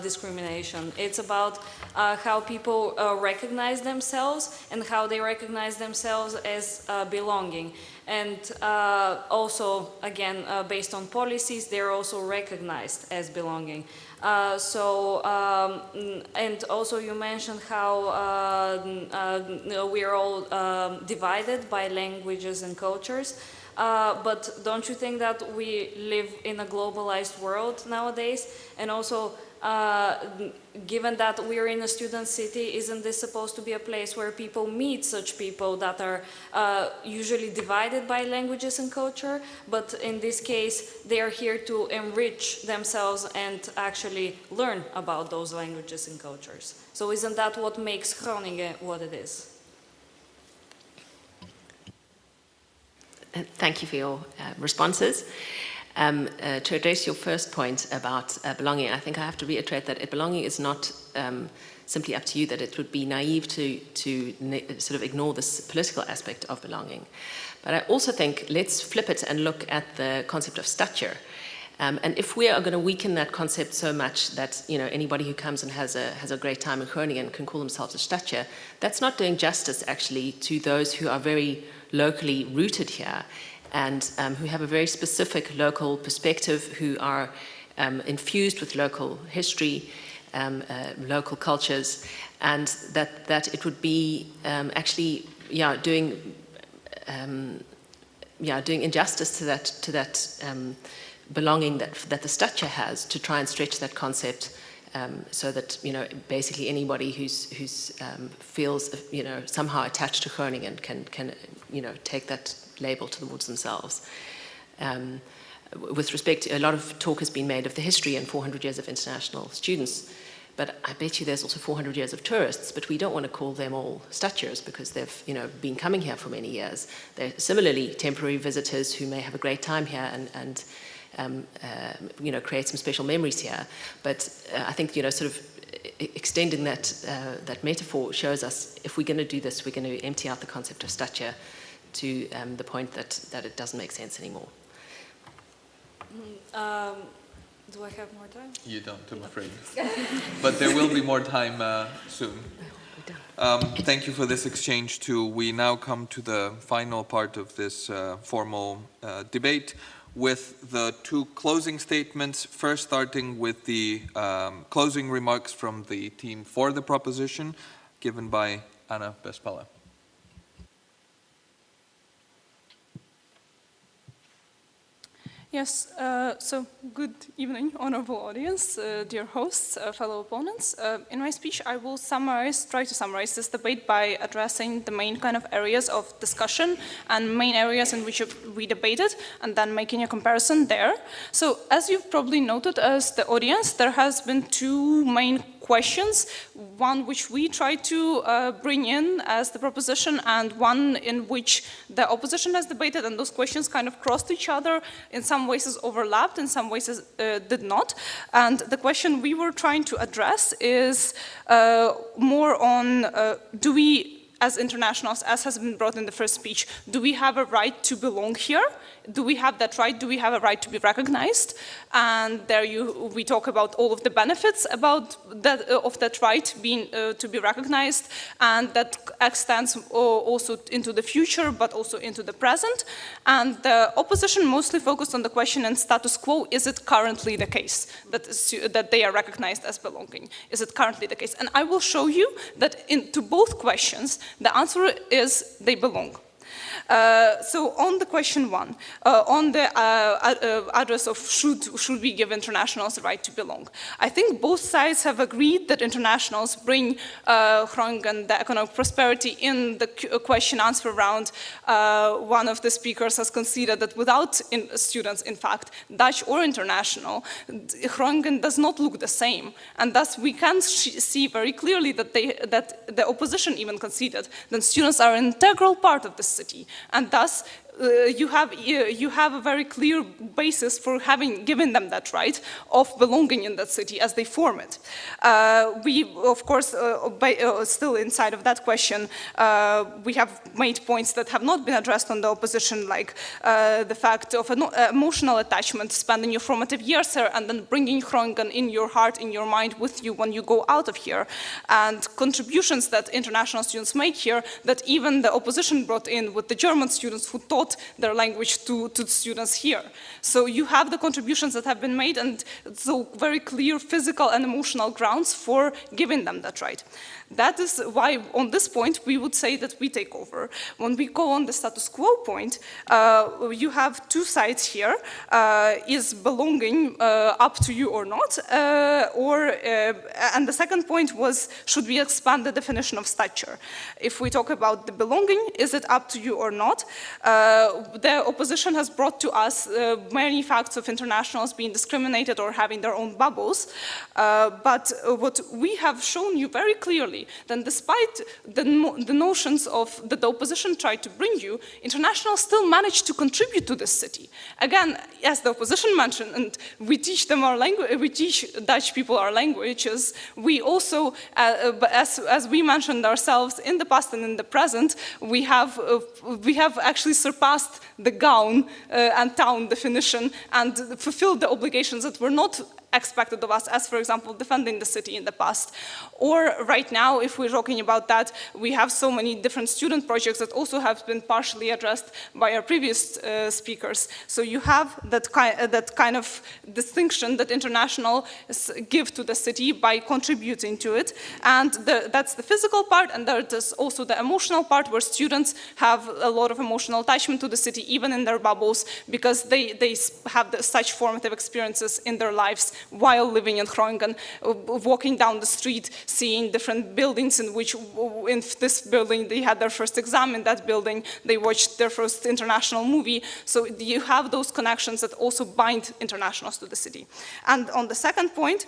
Speaker 3: discrimination. It's about how people recognize themselves and how they recognize themselves as belonging. And also, again, based on policies, they're also recognized as belonging. And also you mentioned how we are all divided by languages and cultures. But don't you think that we live in a globalized world nowadays? And also, given that we're in a student city, isn't this supposed to be a place where people meet such people that are usually divided by languages and culture? But in this case, they are here to enrich themselves and actually learn about those languages and cultures. So isn't that what makes Groningen what it is?
Speaker 8: Thank you for your responses. To address your first point about belonging, I think I have to reiterate that belonging is not simply up to you, that it would be naive to sort of ignore this political aspect of belonging. But I also think let's flip it and look at the concept of Stadjer. And if we are going to weaken that concept so much that anybody who comes and has a great time in Groningen can call themselves a Stadjer, that's not doing justice actually to those who are very locally rooted here and who have a very specific local perspective, who are infused with local history, local cultures, and that it would be actually doing injustice to that belonging that the Stadjer has, to try and stretch that concept so that basically anybody who's feels somehow attached to Groningen can take that label towards themselves. With respect, a lot of talk has been made of the history and 400 years of international students, but I bet you there's also 400 years of tourists, but we don't want to call them all Stadjers because they've been coming here for many years. They're similarly temporary visitors who may have a great time here and create some special memories here. But I think sort of extending that metaphor shows us if we're going to do this, we're going to empty out the concept of Stadjer to the point that it doesn't make sense anymore.
Speaker 3: Do I have more time?
Speaker 1: You don't, I'm afraid. But there will be more time soon. Thank you for this exchange too. We now come to the final part of this formal debate with the two closing statements, first starting with the closing remarks from the team for the proposition, given by Anna Bespala.
Speaker 6: Yes, so good evening, honorable audience, dear hosts, fellow opponents. In my speech, I will try to summarize this debate by addressing the main kind of areas of discussion and main areas in which we debated, and then making a comparison there. So, as you've probably noted as the audience, there has been two main questions, one which we tried to bring in as the proposition and one in which the opposition has debated, and those questions kind of crossed each other, in some ways overlapped, in some ways did not. And the question we were trying to address is more on do we, as internationals, as has been brought in the first speech, do we have a right to belong here? Do we have that right? Do we have a right to be recognized? And there we talk about all of the benefits about that, of that right being to be recognized, and that extends also into the future, but also into the present. And the opposition mostly focused on the question in status quo: is it currently the case that they are recognized as belonging? Is it currently the case? And I will show you that to both questions, the answer is they belong. So on the question one, on the address of should we give internationals the right to belong, I think both sides have agreed that internationals bring Groningen the economic prosperity. In the question answer round, one of the speakers has conceded that without students, in fact, Dutch or international, Groningen does not look the same, and thus we can see very clearly that the opposition even conceded that students are an integral part of the city. And thus, you have a very clear basis for given them that right of belonging in that city as they form it. We, of course, still inside of that question, we have made points that have not been addressed on the opposition, like the fact of an emotional attachment, spending your formative years here and then bringing Groningen in your heart, in your mind with you when you go out of here, and contributions that international students make here that even the opposition brought in with the German students who taught their language to students here. So you have the contributions that have been made, and so very clear physical and emotional grounds for giving them that right. That is why, on this point, we would say that we take over. When we go on the status quo point, you have two sides here. Is belonging up to you or not? And the second point was, should we expand the definition of Stadjer? If we talk about the belonging, is it up to you or not? The opposition has brought to us many facts of internationals being discriminated or having their own bubbles. But what we have shown you very clearly, then despite the notions that the opposition tried to bring you, internationals still managed to contribute to this city. Again, as the opposition mentioned, and we teach them our language, we teach Dutch people our languages, we also, as we mentioned ourselves in the past and in the present, we have actually surpassed the gown and town definition and fulfilled the obligations that were not expected of us, as for example, defending the city in the past. Or right now, if we're talking about that, we have so many different student projects that also have been partially addressed by our previous speakers. So you have that kind of distinction that internationals give to the city by contributing to it. And that's the physical part, and there's also the emotional part where students have a lot of emotional attachment to the city, even in their bubbles, because they have such formative experiences in their lives while living in Groningen, walking down the street, seeing different buildings in which, in this building, they had their first exam in that building, they watched their first international movie. So you have those connections that also bind internationals to the city. And on the second point,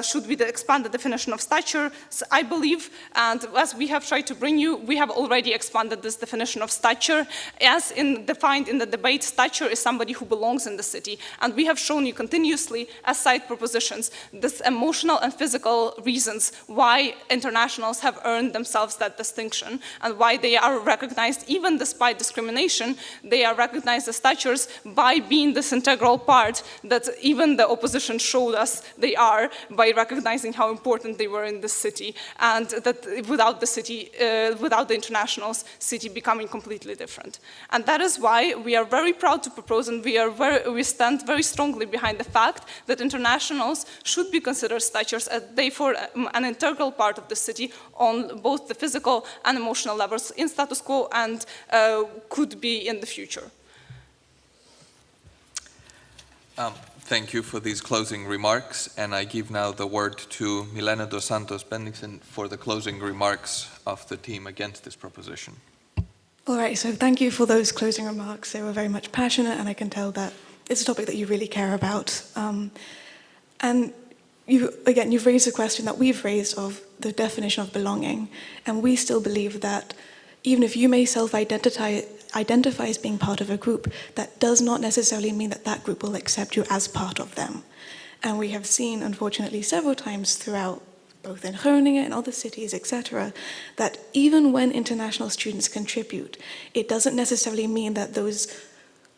Speaker 6: should we expand the definition of stature? So I believe, and as we have tried to bring you, we have already expanded this definition of stature. As defined in the debate, stature is somebody who belongs in the city. And we have shown you continuously, as side propositions, this emotional and physical reasons why internationals have earned themselves that distinction, and why they are recognized, even despite discrimination, they are recognized as statures by being this integral part that even the opposition showed us they are, by recognizing how important they were in the city, and that without the city, without the internationals, city becoming completely different. And that is why we are very proud to propose, and we stand very strongly behind the fact that internationals should be considered statures as therefore an integral part of the city on both the physical and emotional levels in status quo, and could be in the future.
Speaker 1: Thank you for these closing remarks, and I give now the word to Milena dos Santos Bendixen for the closing remarks of the team against this proposition.
Speaker 4: All right, so thank you for those closing remarks. They were very much passionate, and I can tell that it's a topic that you really care about. And you've raised a question that we've raised of the definition of belonging, and we still believe that even if you may self-identify as being part of a group, that does not necessarily mean that that group will accept you as part of them. And we have seen, unfortunately, several times throughout, both in Groningen and other cities, etc., that even when international students contribute, it doesn't necessarily mean that those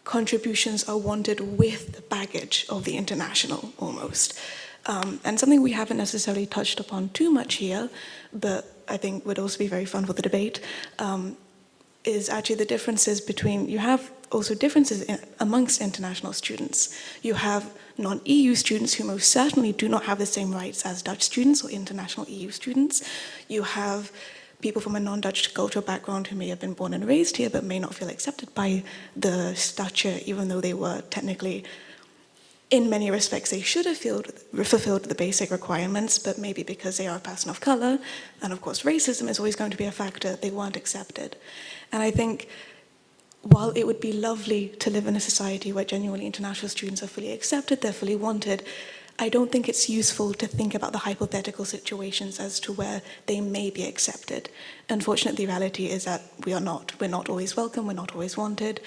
Speaker 4: contributions are wanted with the baggage of the international, almost. And something we haven't necessarily touched upon too much here, but I think would also be very fun for the debate, is actually the differences between, you have also differences amongst international students. You have non-EU students who most certainly do not have the same rights as Dutch students or international EU students. You have people from a non-Dutch cultural background who may have been born and raised here but may not feel accepted by the Stadjer, even though they were technically, in many respects, they should have fulfilled the basic requirements, but maybe because they are a person of color, and of course racism is always going to be a factor, they weren't accepted. And I think while it would be lovely to live in a society where genuinely international students are fully accepted, they're fully wanted, I don't think it's useful to think about the hypothetical situations as to where they may be accepted. Unfortunately, the reality is that we're not always welcome, we're not always wanted.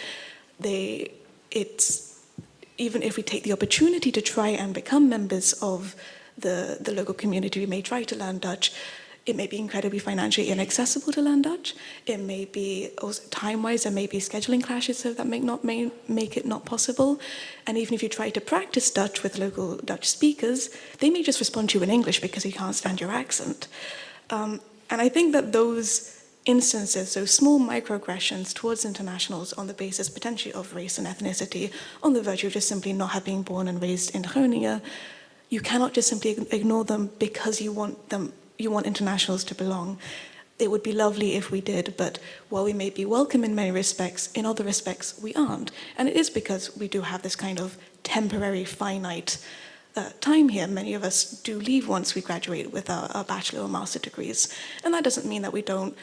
Speaker 4: Even if we take the opportunity to try and become members of the local community, we may try to learn Dutch. It may be incredibly financially inaccessible to learn Dutch. It may be also time-wise, there may be scheduling clashes so that may make it not possible. And even if you try to practice Dutch with local Dutch speakers, they may just respond to you in English because they can't stand your accent. And I think that those instances, so small microaggressions towards internationals on the basis potentially of race and ethnicity, on the virtue of just simply not having been born and raised in Groningen, you cannot just simply ignore them because you want internationals to belong. It would be lovely if we did, but while we may be welcome in many respects, in other respects we aren't. And it is because we do have this kind of temporary, finite time here. Many of us do leave once we graduate with our bachelor or master degrees. And that doesn't mean that we don't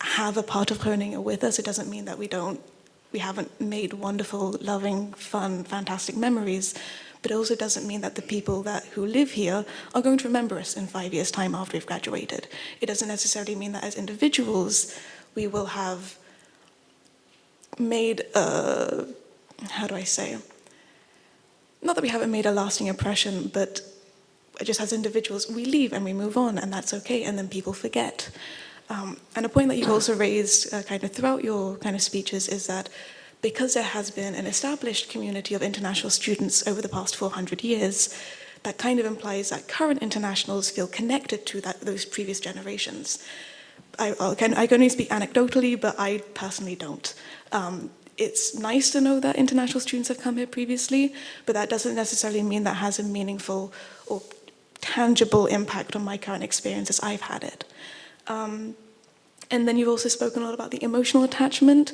Speaker 4: have a part of Groningen with us. It doesn't mean that we haven't made wonderful, loving, fun, fantastic memories, but it also doesn't mean that the people who live here are going to remember us in 5 years' time after we've graduated. It doesn't necessarily mean that as individuals we will have made not that we haven't made a lasting impression, but just as individuals we leave and we move on, and that's okay, and then people forget. And a point that you've also raised kind of throughout your kind of speeches is that because there has been an established community of international students over the past 400 years, that kind of implies that current internationals feel connected to those previous generations. I can only speak anecdotally, but I personally don't. It's nice to know that international students have come here previously, but that doesn't necessarily mean that has a meaningful or tangible impact on my current experience as I've had it. And then you've also spoken a lot about the emotional attachment.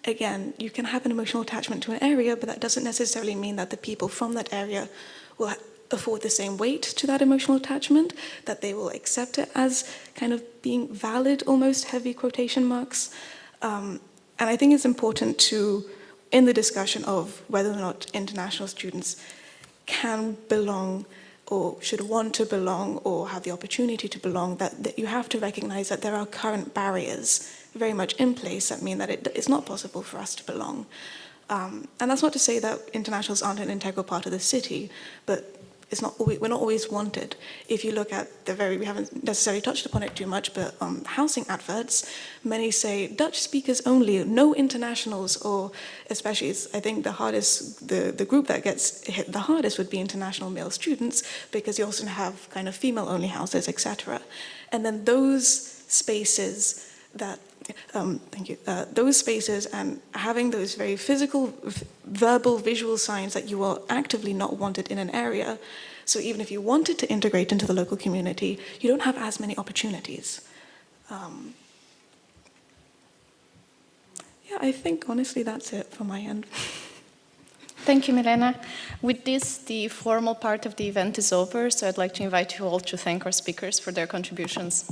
Speaker 4: Again, you can have an emotional attachment to an area, but that doesn't necessarily mean that the people from that area will afford the same weight to that emotional attachment, that they will accept it as kind of being valid, almost heavy quotation marks. And I think it's important to, in the discussion of whether or not international students can belong or should want to belong or have the opportunity to belong, that you have to recognize that there are current barriers very much in place that mean that it's not possible for us to belong. And that's not to say that internationals aren't an integral part of the city, but we're not always wanted. If you look at we haven't necessarily touched upon it too much, but housing adverts, many say Dutch speakers only, no internationals, or especially, I think the group that gets hit the hardest would be international male students, because you also have kind of female-only houses, etc. And then those spaces those spaces and having those very physical, verbal, visual signs that you are actively not wanted in an area. So even if you wanted to integrate into the local community, you don't have as many opportunities. Yeah, I think honestly that's it from my end.
Speaker 2: Thank you, Milena. With this, the formal part of the event is over, so I'd like to invite you all to thank our speakers for their contributions.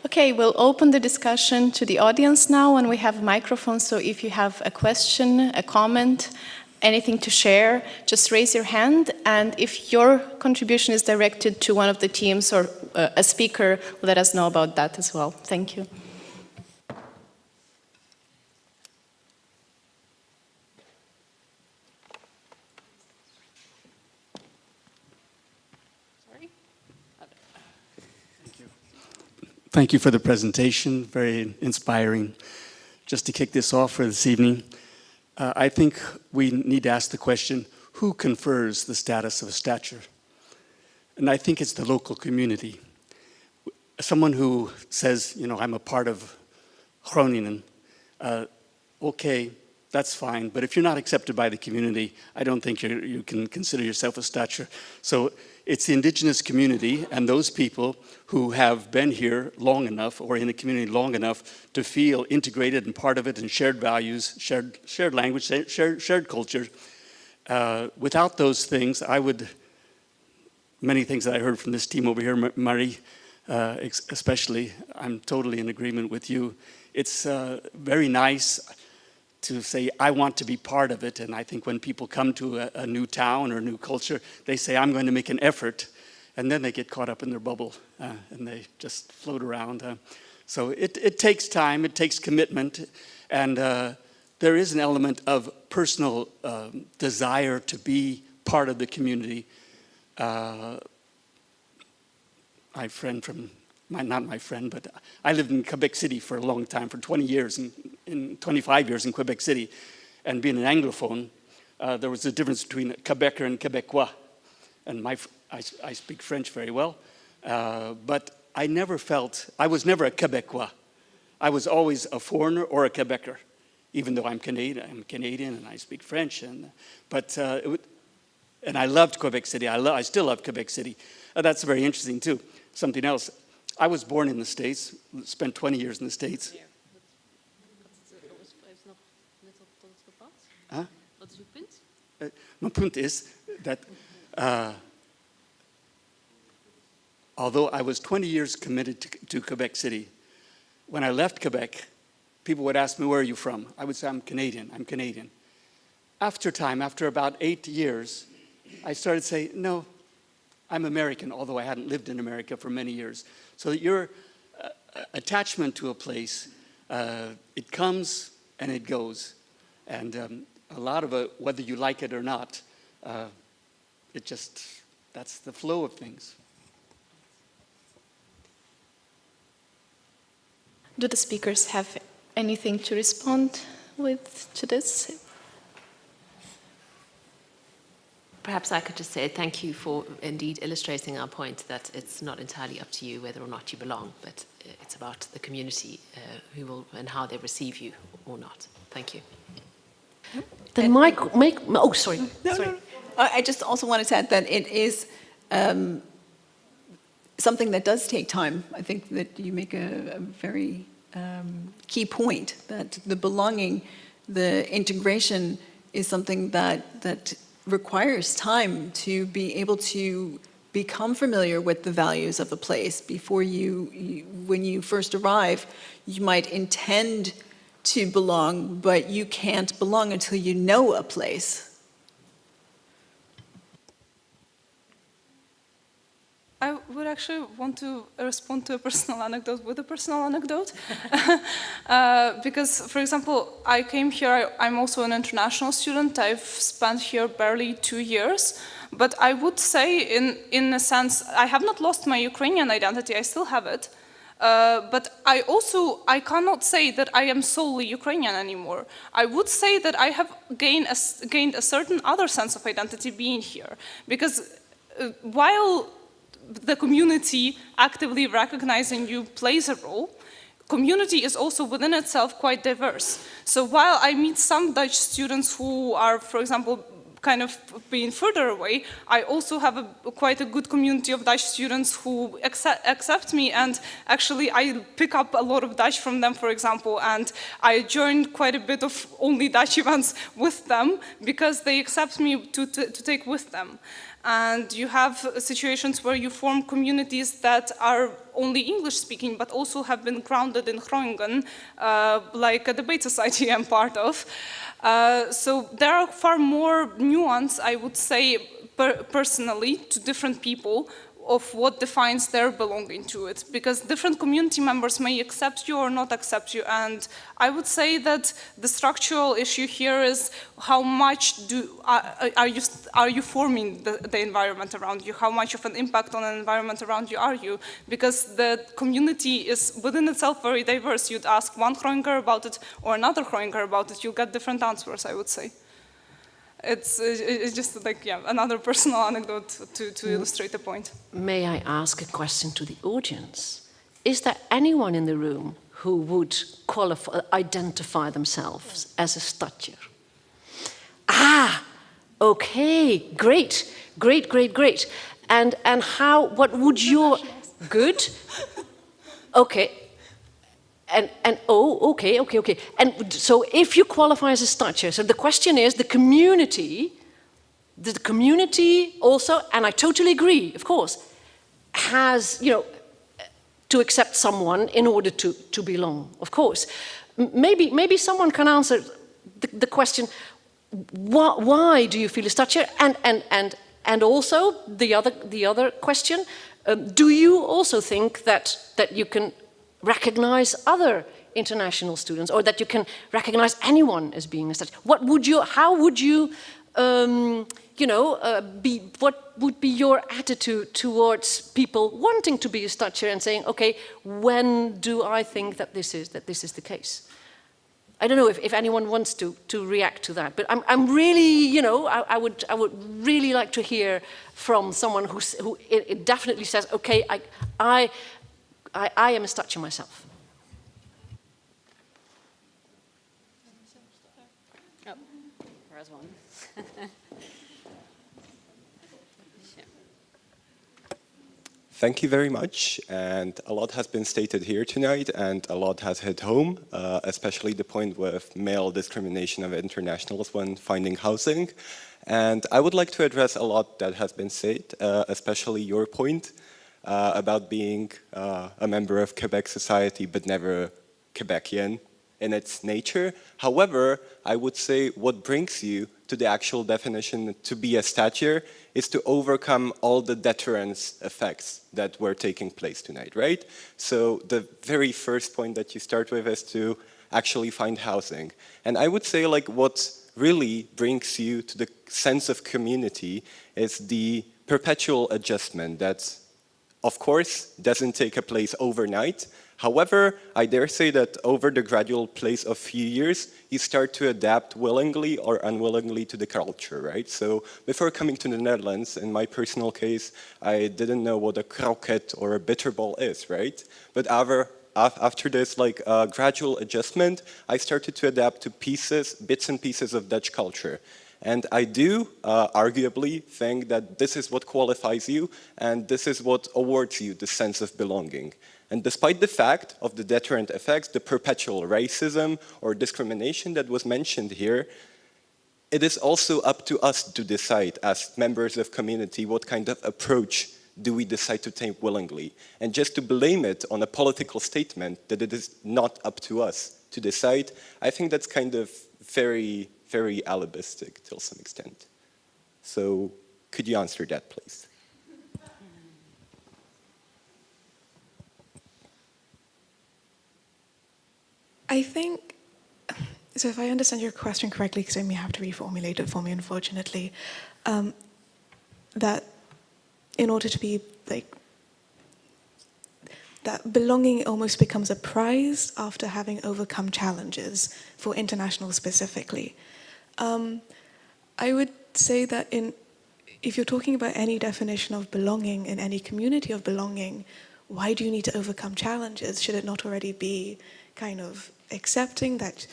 Speaker 2: Okay, we'll open the discussion to the audience now, and we have microphones, so if you have a question, a comment, anything to share, just raise your hand, and if your contribution is directed to one of the teams or a speaker, let us know about that as well. Thank you.
Speaker 9: Thank you for the presentation, very inspiring. Just to kick this off for this evening, I think we need to ask the question, who confers the status of a Stadjer? And I think it's the local community. Someone who says, I'm a part of Groningen, okay, that's fine, but if you're not accepted by the community, I don't think you can consider yourself a Stadjer. So it's the indigenous community and those people who have been here long enough or in the community long enough to feel integrated and part of it and shared values, shared language, shared culture. Without those things, many things that I heard from this team over here, Marie, especially, I'm totally in agreement with you. It's very nice to say, I want to be part of it. And I think when people come to a new town or a new culture, they say, I'm going to make an effort. And then they get caught up in their bubble and they just float around. So it takes time, it takes commitment. And there is an element of personal desire to be part of the community. Not my friend, but I lived in Quebec City for a long time, for 20 years, and 25 years in Quebec City. And being an Anglophone, there was a difference between Quebecer and Quebecois. And I speak French very well, but I was never a Quebecois. I was always a foreigner or a Quebecer, even though I'm Canadian and I speak French. And I loved Quebec City. I still love Quebec City. That's very interesting too. Something else. I was born in the States, spent 20 years in the States. Huh? My point is that although I was 20 years committed to Quebec City, when I left Quebec, people would ask me, where are you from? I would say, I'm Canadian. After about 8 years, I started to say, no, I'm American, although I hadn't lived in America for many years. So that your attachment to a place, it comes and it goes. And a lot of it, whether you like it or not, that's the flow of things.
Speaker 2: Do the speakers have anything to respond with to this?
Speaker 8: Perhaps I could just say thank you for indeed illustrating our point that it's not entirely up to you whether or not you belong, but it's about the community who will and how they receive you or not. Thank you.
Speaker 7: Then sorry.
Speaker 5: No. I just also wanted to add that it is something that does take time. I think that you make a very key point, that the belonging, the integration is something that requires time to be able to become familiar with the values of a place. Before when you first arrive, you might intend to belong, but you can't belong until you know a place.
Speaker 6: I would actually want to respond to a personal anecdote with a personal anecdote. Because, for example, I came here, I'm also an international student. I've spent here barely 2 years. But I would say, in a sense, I have not lost my Ukrainian identity, I still have it. But I cannot say that I am solely Ukrainian anymore. I would say that I have gained a certain other sense of identity being here. Because while the community actively recognizing you plays a role, community is also within itself quite diverse. So while I meet some Dutch students who are, for example, kind of being further away, I also have quite a good community of Dutch students who accept me, and actually I pick up a lot of Dutch from them, for example, and I joined quite a bit of only Dutch events with them because they accept me to take with them. And you have situations where you form communities that are only English-speaking, but also have been grounded in Groningen, like a debate society I'm part of. So there are far more nuance, I would say, personally, to different people of what defines their belonging to it, because different community members may accept you or not accept you. And I would say that the structural issue here is how much are you forming the environment around you? How much of an impact on an environment around you are you? Because the community is within itself very diverse. You'd ask one Groninger about it or another Groninger about it, you'll get different answers, I would say. It's just like, yeah, another personal anecdote to illustrate the point.
Speaker 7: May I ask a question to the audience? Is there anyone in the room who would identify themselves as a Stadjer? Ah, okay, great. And how, what would your, good? Okay. Okay. And so if you qualify as a Stadjer, so the question is, the community also, and I totally agree, of course, has, to accept someone in order to belong, of course. Maybe someone can answer the question, why do you feel a Stadjer? And also the other question, do you also think that you can recognize other international students, or that you can recognize anyone as being a Stadjer? How would you, what would be your attitude towards people wanting to be a Stadjer and saying, okay, when do I think that this is the case? I don't know if anyone wants to react to that, but I'm really, I would really like to hear from someone who it definitely says, okay, I am a Stadjer myself.
Speaker 10: Oh, there's one.
Speaker 11: Thank you very much, and a lot has been stated here tonight, and a lot has hit home, especially the point with male discrimination of internationals when finding housing. And I would like to address a lot that has been said, especially your point about being a member of Quebec society, but never Quebecian in its nature. However, I would say what brings you to the actual definition to be a Stadjer is to overcome all the deterrence effects that were taking place tonight, right? So the very first point that you start with is to actually find housing. And I would say like what really brings you to the sense of community is the perpetual adjustment that, of course, doesn't take place overnight. However, I dare say that over the gradual pace of few years, you start to adapt willingly or unwillingly to the culture, right? So before coming to the Netherlands, in my personal case, I didn't know what a kroket or a bitterball is, right? But after this gradual adjustment, I started to adapt to bits and pieces of Dutch culture. And I do arguably think that this is what qualifies you, and this is what awards you the sense of belonging. And despite the fact of the deterrent effects, the perpetual racism or discrimination that was mentioned here, it is also up to us to decide as members of community what kind of approach do we decide to take willingly. And just to blame it on a political statement that it is not up to us to decide, I think that's kind of very, very alibistic to some extent. So could you answer that, please?
Speaker 4: I think, so if I understand your question correctly, because I may have to reformulate it for me, unfortunately, that in order to be that belonging almost becomes a prize after having overcome challenges, for international specifically. I would say that if you're talking about any definition of belonging in any community of belonging, why do you need to overcome challenges? Should it not already be kind of accepting that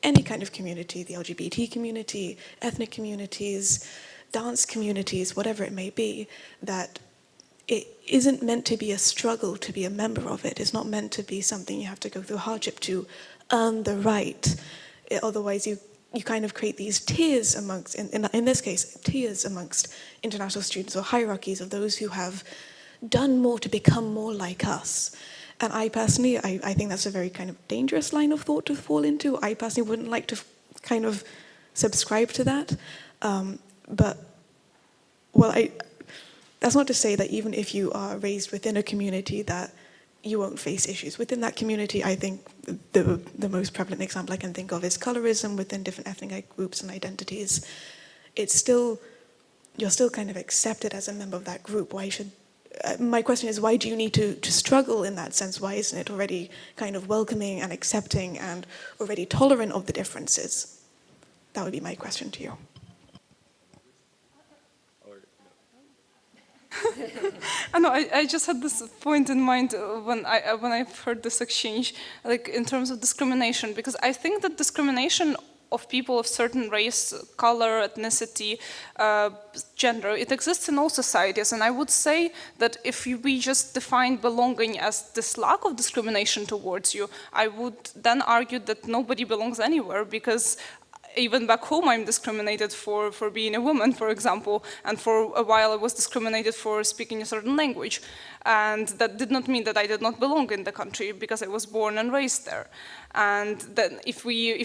Speaker 4: any kind of community, the LGBT community, ethnic communities, dance communities, whatever it may be, that it isn't meant to be a struggle to be a member of it. It's not meant to be something you have to go through hardship to earn the right. Otherwise, you kind of create these tiers amongst, in this case, tiers amongst international students, or hierarchies of those who have done more to become more like us. And I personally, I think that's a very kind of dangerous line of thought to fall into. I personally wouldn't like to kind of subscribe to that. That's not to say that even if you are raised within a community that you won't face issues. Within that community, I think the most prevalent example I can think of is colorism within different ethnic groups and identities. You're still kind of accepted as a member of that group. My question is, why do you need to struggle in that sense? Why isn't it already kind of welcoming and accepting and already tolerant of the differences? That would be my question to you.
Speaker 6: I just had this point in mind when I've heard this exchange, like in terms of discrimination, because I think that discrimination of people of certain race, color, ethnicity, gender, it exists in all societies. And I would say that if we just define belonging as this lack of discrimination towards you, I would then argue that nobody belongs anywhere, because even back home I'm discriminated for being a woman, for example, and for a while I was discriminated for speaking a certain language. And that did not mean that I did not belong in the country, because I was born and raised there. And then if we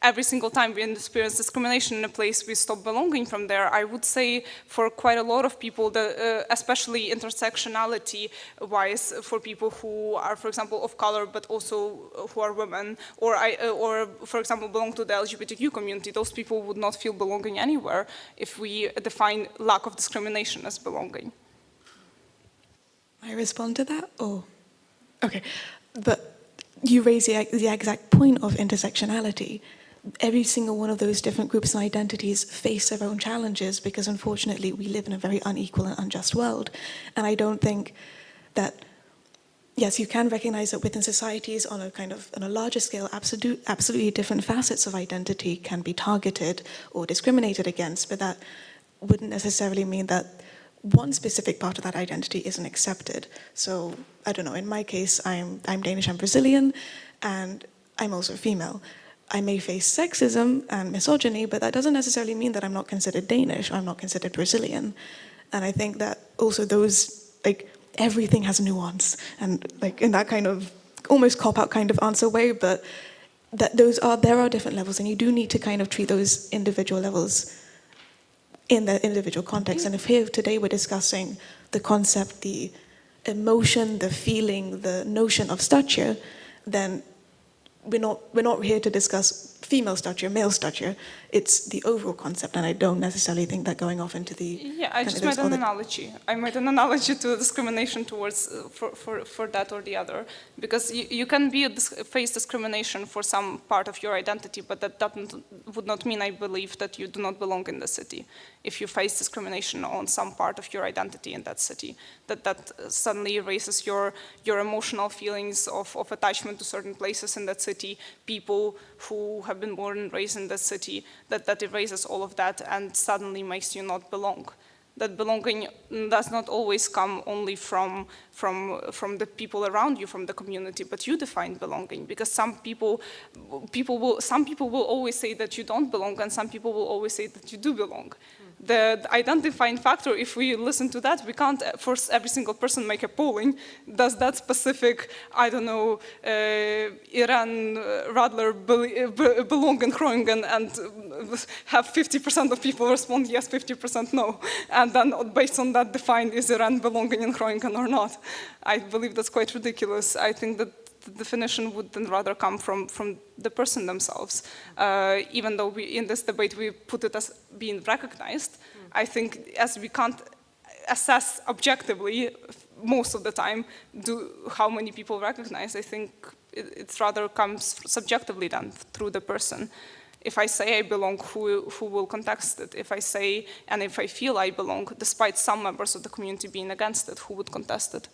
Speaker 6: every single time we experience discrimination in a place, we stop belonging from there. I would say for quite a lot of people, especially intersectionality-wise, for people who are, for example, of color, but also who are women, or for example, belong to the LGBTQ community, those people would not feel belonging anywhere if we define lack of discrimination as belonging.
Speaker 4: I respond to that? Oh, okay. But you raise the exact point of intersectionality. Every single one of those different groups and identities face their own challenges, because unfortunately we live in a very unequal and unjust world. And I don't think that, yes, you can recognize that within societies on a larger scale, absolutely different facets of identity can be targeted or discriminated against, but that wouldn't necessarily mean that one specific part of that identity isn't accepted. So, I don't know, in my case, I'm Danish, I'm Brazilian, and I'm also female. I may face sexism and misogyny, but that doesn't necessarily mean that I'm not considered Danish or I'm not considered Brazilian. And I think that also everything has nuance, and in that kind of almost cop-out kind of answer way, but that there are different levels, and you do need to kind of treat those individual levels in their individual context. And if here today we're discussing the concept, the emotion, the feeling, the notion of Stadjer, then we're not here to discuss female Stadjer, male Stadjer. It's the overall concept, and I don't necessarily think that going off into the...
Speaker 6: Yeah, I just made an analogy. I made an analogy to discrimination towards, for that or the other. Because you can face discrimination for some part of your identity, but that would not mean, I believe, that you do not belong in the city. If you face discrimination on some part of your identity in that city, that suddenly erases your emotional feelings of attachment to certain places in that city, people who have been born and raised in that city, that erases all of that and suddenly makes you not belong. That belonging does not always come only from the people around you, from the community, but you define belonging, because some people will always say that you don't belong, and some people will always say that you do belong. The identifying factor, if we listen to that, we can't force every single person make a polling. Does that specific, I don't know, Iran Radler belong in Groningen, and have 50% of people respond yes, 50% no, and then based on that define is Iran belonging in Groningen or not? I believe that's quite ridiculous. I think that the definition would then rather come from the person themselves. Even though in this debate we put it as being recognized, I think as we can't assess objectively most of the time how many people recognize, I think it rather comes subjectively than through the person. If I say I belong, who will contest it? If I say, and if I feel I belong, despite some members of the community being against it, who would contest it?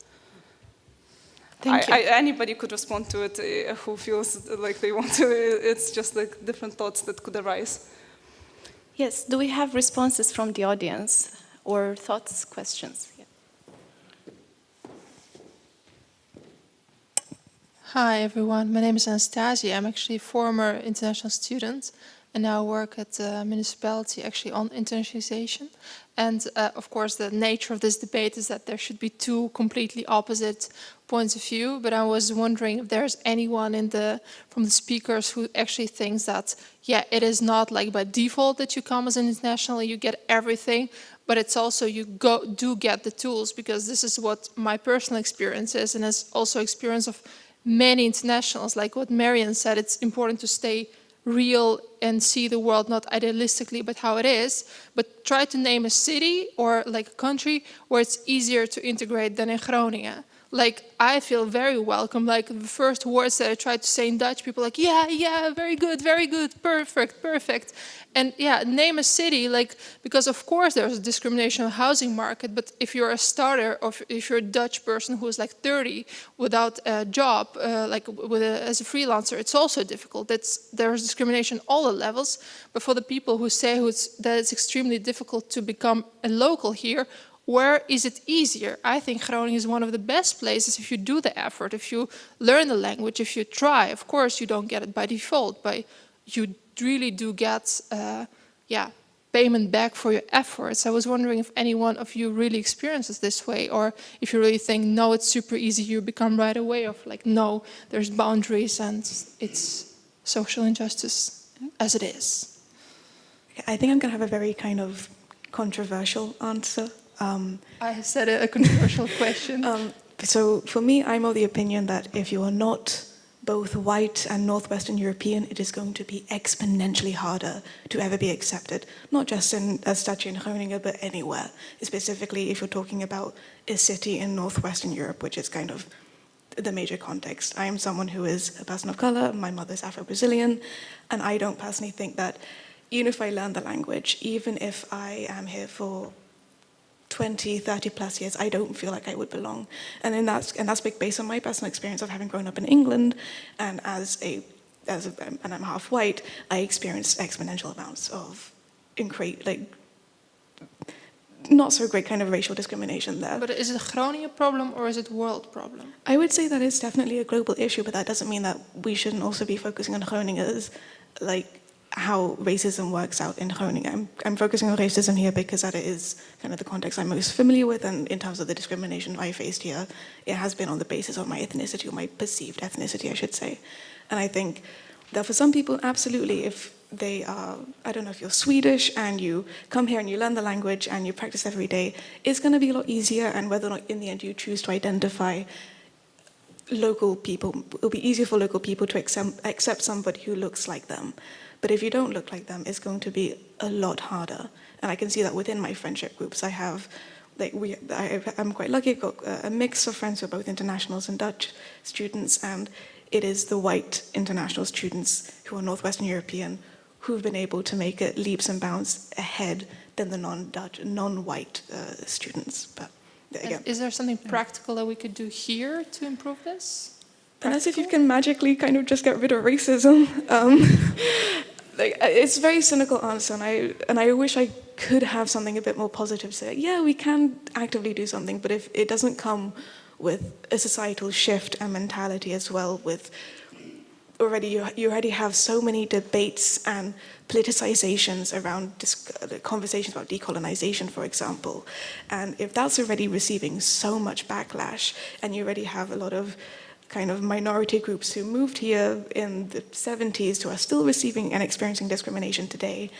Speaker 2: Thank you.
Speaker 6: Anybody could respond to it who feels like they want to. It's just like different thoughts that could arise.
Speaker 2: Yes, do we have responses from the audience or thoughts, questions? Yeah.
Speaker 12: Hi everyone, my name is Anastasia. I'm actually a former international student and now work at the municipality actually on internationalization. And of course the nature of this debate is that there should be two completely opposite points of view, but I was wondering if there's anyone from the speakers who actually thinks that, yeah, it is not like by default that you come as an international, you get everything, but it's also you do get the tools, because this is what my personal experience is, and it's also experience of many internationals. Like what Marian said, it's important to stay real and see the world not idealistically but how it is, but try to name a city or like a country where it's easier to integrate than in Groningen. Like, I feel very welcome. Like, the first words that I tried to say in Dutch, people are like, yeah, very good, perfect. And yeah, name a city, like, because of course there's a discrimination on the housing market, but if you're a starter, or if you're a Dutch person who is like 30 without a job, as a freelancer, it's also difficult. There's discrimination all the levels, but for the people who say that it's extremely difficult to become a local here, where is it easier? I think Groningen is one of the best places if you do the effort, if you learn the language, if you try. Of course, you don't get it by default, but you really do get payment back for your efforts. I was wondering if any one of you really experiences this way, or if you really think, no, it's super easy, you become right away, or like, no, there's boundaries and it's social injustice as it is.
Speaker 4: I think I'm going to have a very kind of controversial answer.
Speaker 12: I said a controversial question.
Speaker 4: So for me, I'm of the opinion that if you are not both white and Northwestern European, it is going to be exponentially harder to ever be accepted, not just in a Stadjer in Groningen, but anywhere. Specifically, if you're talking about a city in Northwestern Europe, which is kind of the major context. I am someone who is a person of color, my mother's Afro-Brazilian, and I don't personally think that even if I learn the language, even if I am here for 20, 30 plus years, I don't feel like I would belong. And that's based on my personal experience of having grown up in England, and and I'm half white, I experienced exponential amounts of not so great kind of racial discrimination there.
Speaker 12: But is it a Groningen problem or is it a world problem?
Speaker 4: I would say that it's definitely a global issue, but that doesn't mean that we shouldn't also be focusing on Groningers, like how racism works out in Groningen. I'm focusing on racism here because that is kind of the context I'm most familiar with, and in terms of the discrimination I faced here, it has been on the basis of my ethnicity, or my perceived ethnicity, I should say. And I think that for some people, absolutely, if they are, I don't know, if you're Swedish and you come here and you learn the language and you practice every day, it's going to be a lot easier, and whether or not in the end you choose to identify local people, it'll be easier for local people to accept somebody who looks like them. But if you don't look like them, it's going to be a lot harder. And I can see that within my friendship groups. I'm quite lucky. I've got a mix of friends who are both internationals and Dutch students, and it is the white international students who are Northwestern European who've been able to make it leaps and bounds ahead than the non-Dutch, non-white students. But again,
Speaker 12: is there something practical that we could do here to improve this?
Speaker 4: And as if you can magically kind of just get rid of racism. It's a very cynical answer, and I wish I could have something a bit more positive to say. Yeah, we can actively do something, but if it doesn't come with a societal shift and mentality as well, with you already have so many debates and politicizations around conversations about decolonization, for example. And if that's already receiving so much backlash, and you already have a lot of kind of minority groups who moved here in the 70s who are still receiving and experiencing discrimination today,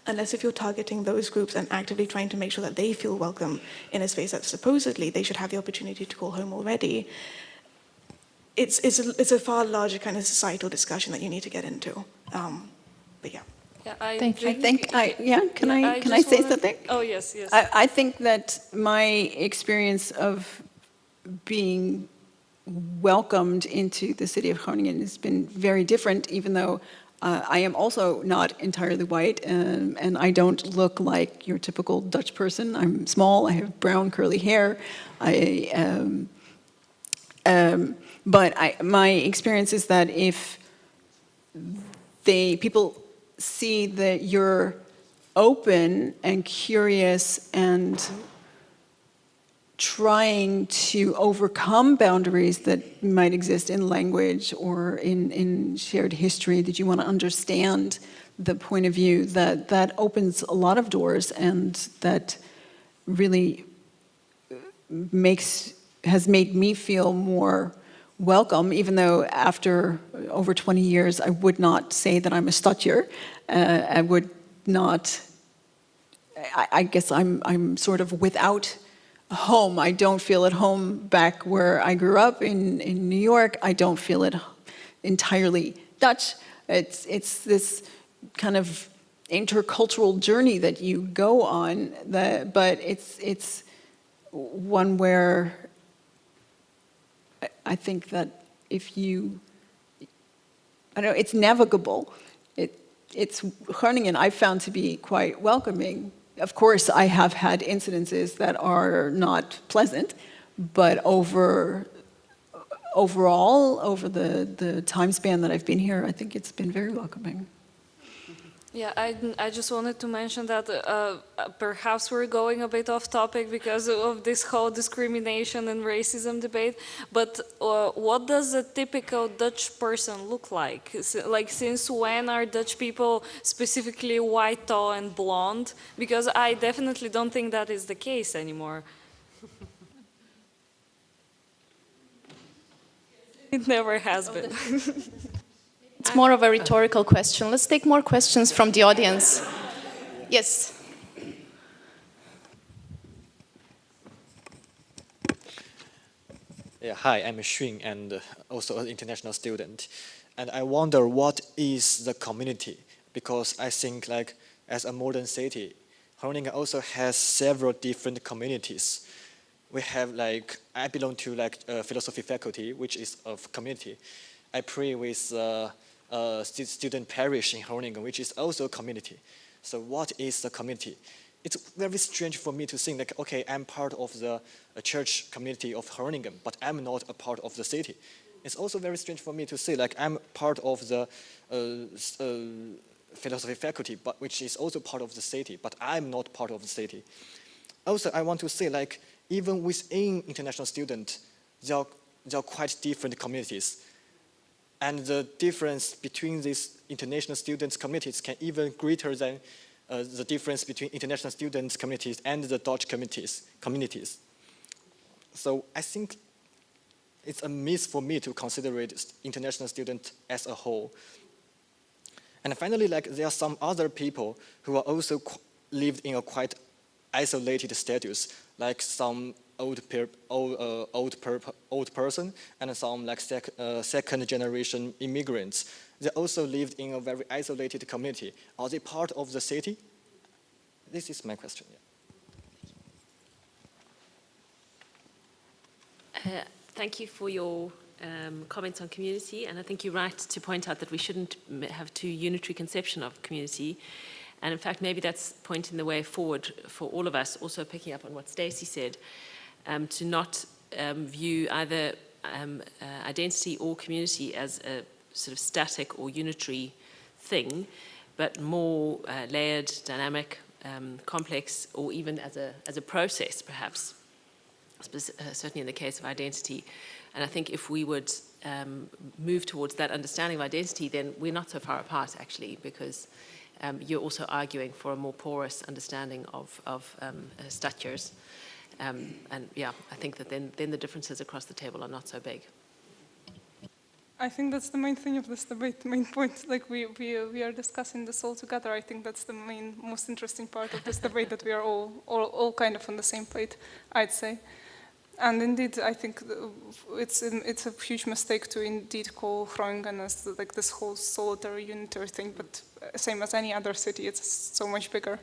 Speaker 4: unless if you're targeting those groups and actively trying to make sure that they feel welcome in a space that supposedly they should have the opportunity to call home already, it's a far larger kind of societal discussion that you need to get into. But yeah.
Speaker 5: Can I say something?
Speaker 3: Oh, yes.
Speaker 5: I think that my experience of being welcomed into the city of Groningen has been very different, even though I am also not entirely white, and I don't look like your typical Dutch person. I'm small, I have brown curly hair. But my experience is that if people see that you're open and curious and trying to overcome boundaries that might exist in language or in shared history, that you want to understand the point of view, that opens a lot of doors, and that really has made me feel more welcome, even though after over 20 years I would not say that I'm a Stadjer. I would not, I guess I'm sort of without home. I don't feel at home back where I grew up in New York. I don't feel it entirely Dutch. It's this kind of intercultural journey that you go on, but it's one where I think that if you, I don't know, it's navigable. It's Groningen I found to be quite welcoming. Of course, I have had incidences that are not pleasant, but overall, over the time span that I've been here, I think it's been very welcoming.
Speaker 3: Yeah, I just wanted to mention that perhaps we're going a bit off topic because of this whole discrimination and racism debate, but what does a typical Dutch person look like? Like, since when are Dutch people specifically white, tall, and blonde? Because I definitely don't think that is the case anymore. It never has been.
Speaker 2: It's more of a rhetorical question. Let's take more questions from the audience. Yes.
Speaker 13: Yeah, hi, I'm Xun, and also an international student. And I wonder, what is the community? Because I think, like, as a modern city, Groningen also has several different communities. We have, like, I belong to, like, philosophy faculty, which is of community. I pray with student parish in Groningen, which is also a community. So what is the community? It's very strange for me to think, like, okay, I'm part of the church community of Groningen, but I'm not a part of the city. It's also very strange for me to say, like, I'm part of the philosophy faculty, but which is also part of the city, but I'm not part of the city. Also, I want to say, like, even within international students, there are quite different communities. And the difference between these international students' communities can even greater than the difference between international students' communities and the Dutch communities. So I think it's a myth for me to consider international students as a whole. And finally, like, there are some other people who are also lived in a quite isolated status, like some old person and some like second generation immigrants. They also lived in a very isolated community. Are they part of the city? This is my question.
Speaker 8: Yeah. Thank you for your comments on community, and I think you're right to point out that we shouldn't have too unitary conception of community. And in fact, maybe that's pointing the way forward for all of us, also picking up on what Stacey said, to not view either identity or community as a sort of static or unitary thing, but more layered, dynamic, complex, or even as a process, perhaps, certainly in the case of identity. And I think if we would move towards that understanding of identity, then we're not so far apart, actually, because you're also arguing for a more porous understanding of Stadjers. And yeah, I think that then the differences across the table are not so big.
Speaker 6: I think that's the main thing of this debate, the main point. Like we are discussing this all together. I think that's the most interesting part of this debate, that we are all kind of on the same plate, I'd say. And indeed, I think it's a huge mistake to indeed call Groningen as like this whole solitary unitary thing, but same as any other city, it's so much bigger.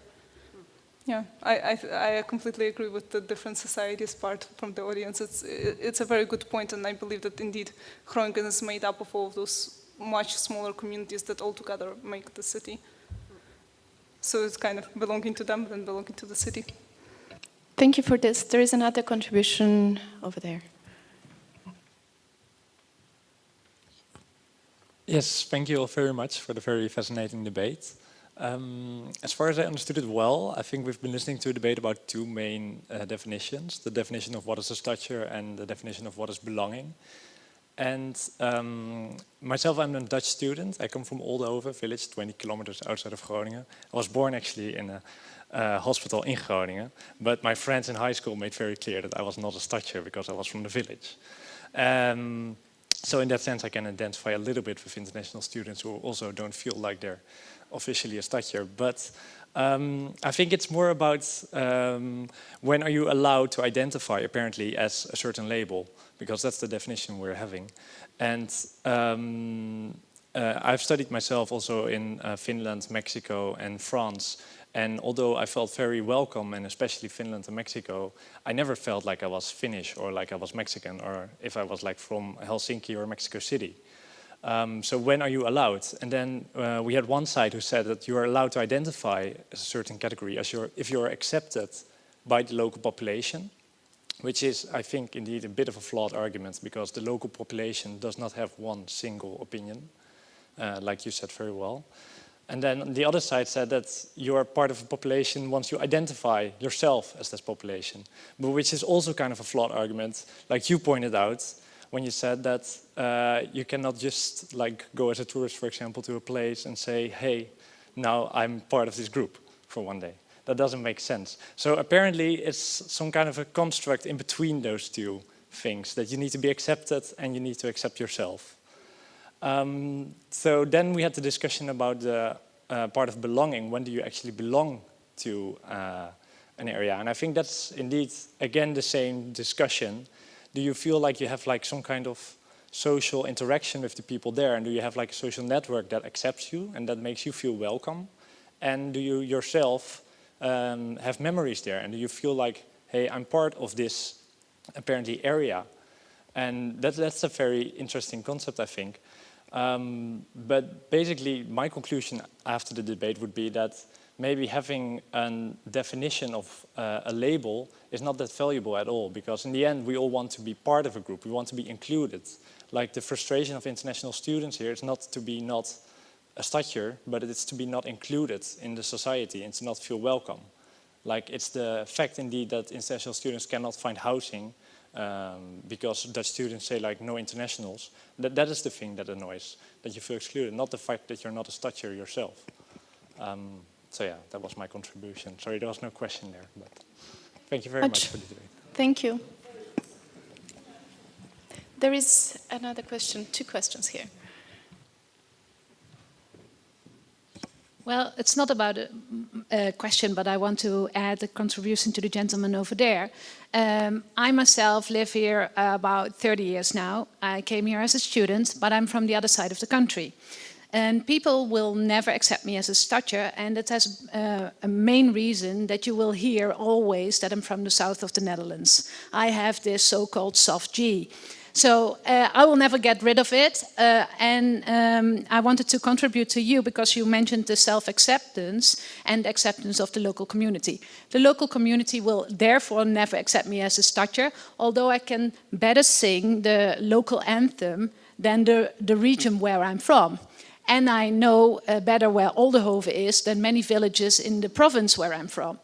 Speaker 6: Yeah, I completely agree with the different societies part from the audience. It's a very good point, and I believe that indeed Groningen is made up of all of those much smaller communities that all together make the city. So it's kind of belonging to them and belonging to the city.
Speaker 2: Thank you for this. There is another contribution over there.
Speaker 14: Yes, thank you all very much for the very fascinating debate. As far as I understood it well, I think we've been listening to a debate about two main definitions. The definition of what is a Stadjer and the definition of what is belonging. And myself, I'm a Dutch student. I come from Oldhoven village, 20 kilometers outside of Groningen. I was born actually in a hospital in Groningen, but my friends in high school made very clear that I was not a Stadjer because I was from the village. So in that sense, I can identify a little bit with international students who also don't feel like they're officially a Stadjer. But I think it's more about when are you allowed to identify apparently as a certain label, because that's the definition we're having. And I've studied myself also in Finland, Mexico, and France. And although I felt very welcome, and especially Finland and Mexico, I never felt like I was Finnish or like I was Mexican, or if I was like from Helsinki or Mexico City. So when are you allowed? And then we had one side who said that you are allowed to identify a certain category as if you're accepted by the local population, which is, I think, indeed a bit of a flawed argument, because the local population does not have one single opinion, like you said very well. And then the other side said that you are part of a population once you identify yourself as this population, but which is also kind of a flawed argument, like you pointed out, when you said that you cannot just like go as a tourist, for example, to a place and say, hey, now I'm part of this group for one day. That doesn't make sense. So apparently it's some kind of a construct in between those two things, that you need to be accepted and you need to accept yourself. So then we had the discussion about the part of belonging. When do you actually belong to an area? And I think that's indeed, again, the same discussion. Do you feel like you have like some kind of social interaction with the people there? And do you have like a social network that accepts you and that makes you feel welcome? And do you yourself have memories there? And do you feel like, hey, I'm part of this apparently area? And that's a very interesting concept, I think. But basically, my conclusion after the debate would be that maybe having a definition of a label is not that valuable at all, because in the end, we all want to be part of a group. We want to be included. Like the frustration of international students here is not to be not a Stadjer, but it's to be not included in the society and to not feel welcome. Like it's the fact indeed that international students cannot find housing because Dutch students say like no internationals. That is the thing that annoys, that you feel excluded, not the fact that you're not a Stadjer yourself. So yeah, that was my contribution. Sorry, there was no question there, but thank you very much for the debate.
Speaker 2: Thank you. There is another question, two questions here.
Speaker 10: Well, it's not about a question, but I want to add a contribution to the gentleman over there. I myself live here about 30 years now. I came here as a student, but I'm from the other side of the country. And people will never accept me as a Stadjer, and it has a main reason that you will hear always that I'm from the south of the Netherlands. I have this so-called soft G. So I will never get rid of it, and I wanted to contribute to you because you mentioned the self-acceptance and acceptance of the local community. The local community will therefore never accept me as a Stadjer, although I can better sing the local anthem than the region where I'm from. And I know better where Oldenhoven is than many villages in the province where I'm from.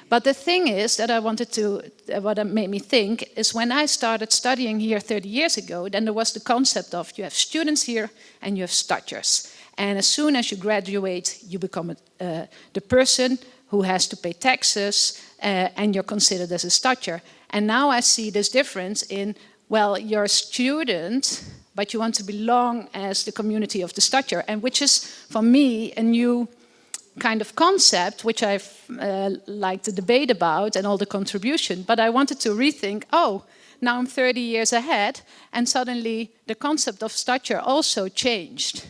Speaker 10: But the thing is that I wanted to, what made me think, is when I started studying here 30 years ago, then there was the concept of you have students here and you have Stadjers. And as soon as you graduate, you become the person who has to pay taxes and you're considered as a Stadjer. And now I see this difference in, well, you're a student, but you want to belong as the community of the Stadjer, and which is, for me, a new kind of concept, which I've liked the debate about and all the contribution, but I wanted to rethink, oh, now I'm 30 years ahead, and suddenly the concept of Stadjer also changed.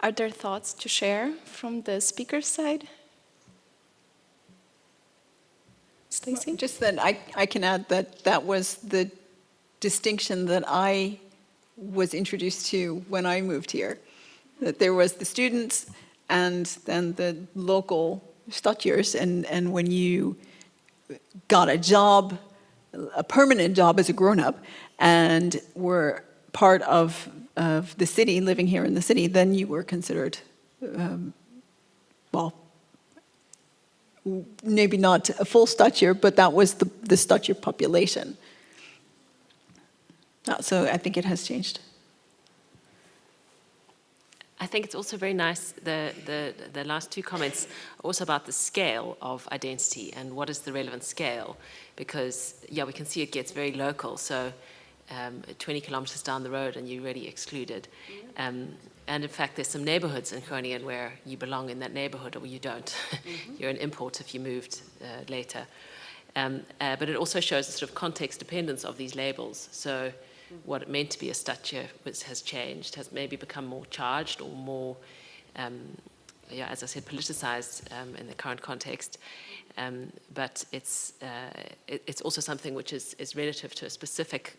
Speaker 2: Are there thoughts to share from the speaker's side? Stacey?
Speaker 5: Just that I can add that that was the distinction that I was introduced to when I moved here. That there was the students and then the local Stadjers, and when you got a job, a permanent job as a grown-up, and were part of the city, living here in the city, then you were considered, well, maybe not a full Stadjer, but that was the Stadjer population. So I think it has changed.
Speaker 8: I think it's also very nice, the last two comments, also about the scale of identity and what is the relevant scale, because, yeah, we can see it gets very local, so 20 kilometers down the road and you're really excluded. And in fact, there's some neighborhoods in Groningen where you belong in that neighborhood or you don't. You're an import if you moved later. But it also shows the sort of context dependence of these labels. So what it meant to be a Stadjer has changed, has maybe become more charged or more, yeah, as I said, politicized in the current context. But it's also something which is relative to a specific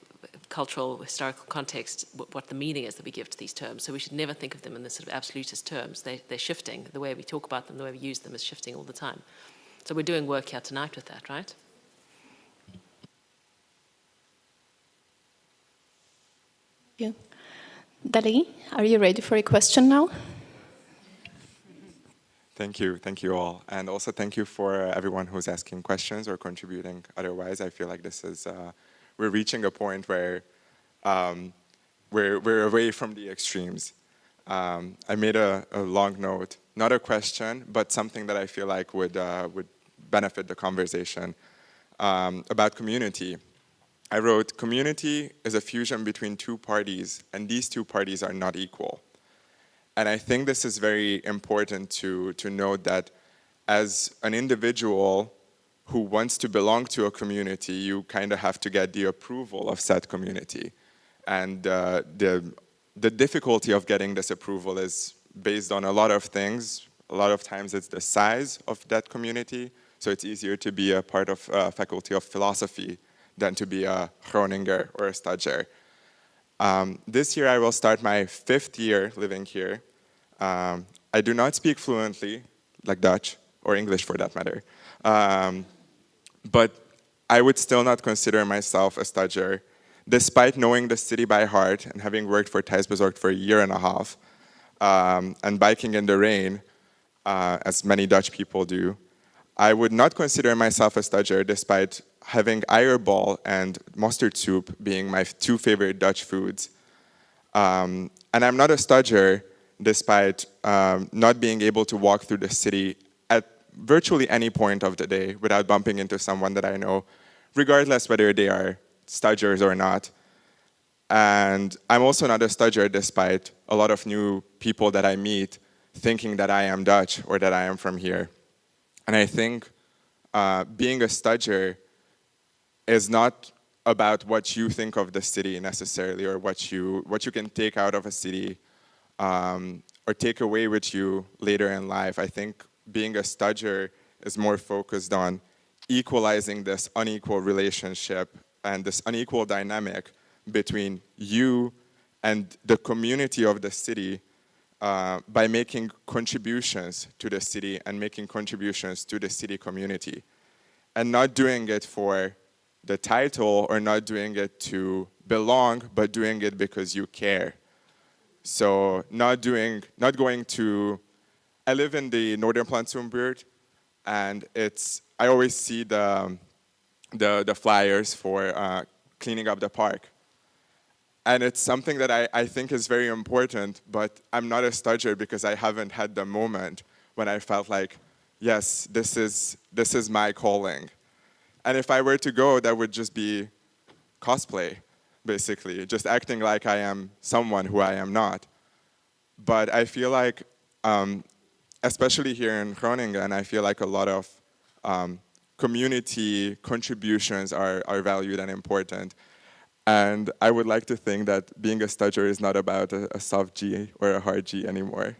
Speaker 8: cultural, historical context, what the meaning is that we give to these terms. So we should never think of them in this sort of absolutist terms. They're shifting. The way we talk about them, the way we use them is shifting all the time. So we're doing work here tonight with that, right?
Speaker 2: Yeah. Dali, are you ready for a question now?
Speaker 15: Thank you all. And also thank you for everyone who's asking questions or contributing otherwise. I feel like this is, we're reaching a point where we're away from the extremes. I made a long note, not a question, but something that I feel like would benefit the conversation about community. I wrote, community is a fusion between two parties, and these two parties are not equal. And I think this is very important to note that as an individual who wants to belong to a community, you kind of have to get the approval of said community. And the difficulty of getting this approval is based on a lot of things. A lot of times it's the size of that community, so it's easier to be a part of faculty of philosophy than to be a Groninger or a Stadjer. This year I will start my 5th year living here. I do not speak fluently, like Dutch, or English for that matter. But I would still not consider myself a Stadjer, despite knowing the city by heart and having worked for Thuisbezorgd for a year and a half, and biking in the rain, as many Dutch people do. I would not consider myself a Stadjer, despite having eierbal and mustard soup being my 2 favorite Dutch foods. And I'm not a Stadjer, despite not being able to walk through the city at virtually any point of the day without bumping into someone that I know, regardless whether they are Stadjers or not. And I'm also not a Stadjer despite a lot of new people that I meet thinking that I am Dutch or that I am from here. And I think being a Stadjer is not about what you think of the city necessarily, or what you can take out of a city or take away with you later in life. I think being a Stadjer is more focused on equalizing this unequal relationship and this unequal dynamic between you and the community of the city by making contributions to the city and making contributions to the city community. And not doing it for the title or not doing it to belong, but doing it because you care. So not going to, I live in the northern Plantsoenbuurt, and I always see the flyers for cleaning up the park. And it's something that I think is very important, but I'm not a Stadjer because I haven't had the moment when I felt like, yes, this is my calling. And if I were to go, that would just be cosplay, basically, just acting like I am someone who I am not. But I feel like, especially here in Groningen, I feel like a lot of community contributions are valued and important. And I would like to think that being a Stadjer is not about a soft G or a hard G anymore.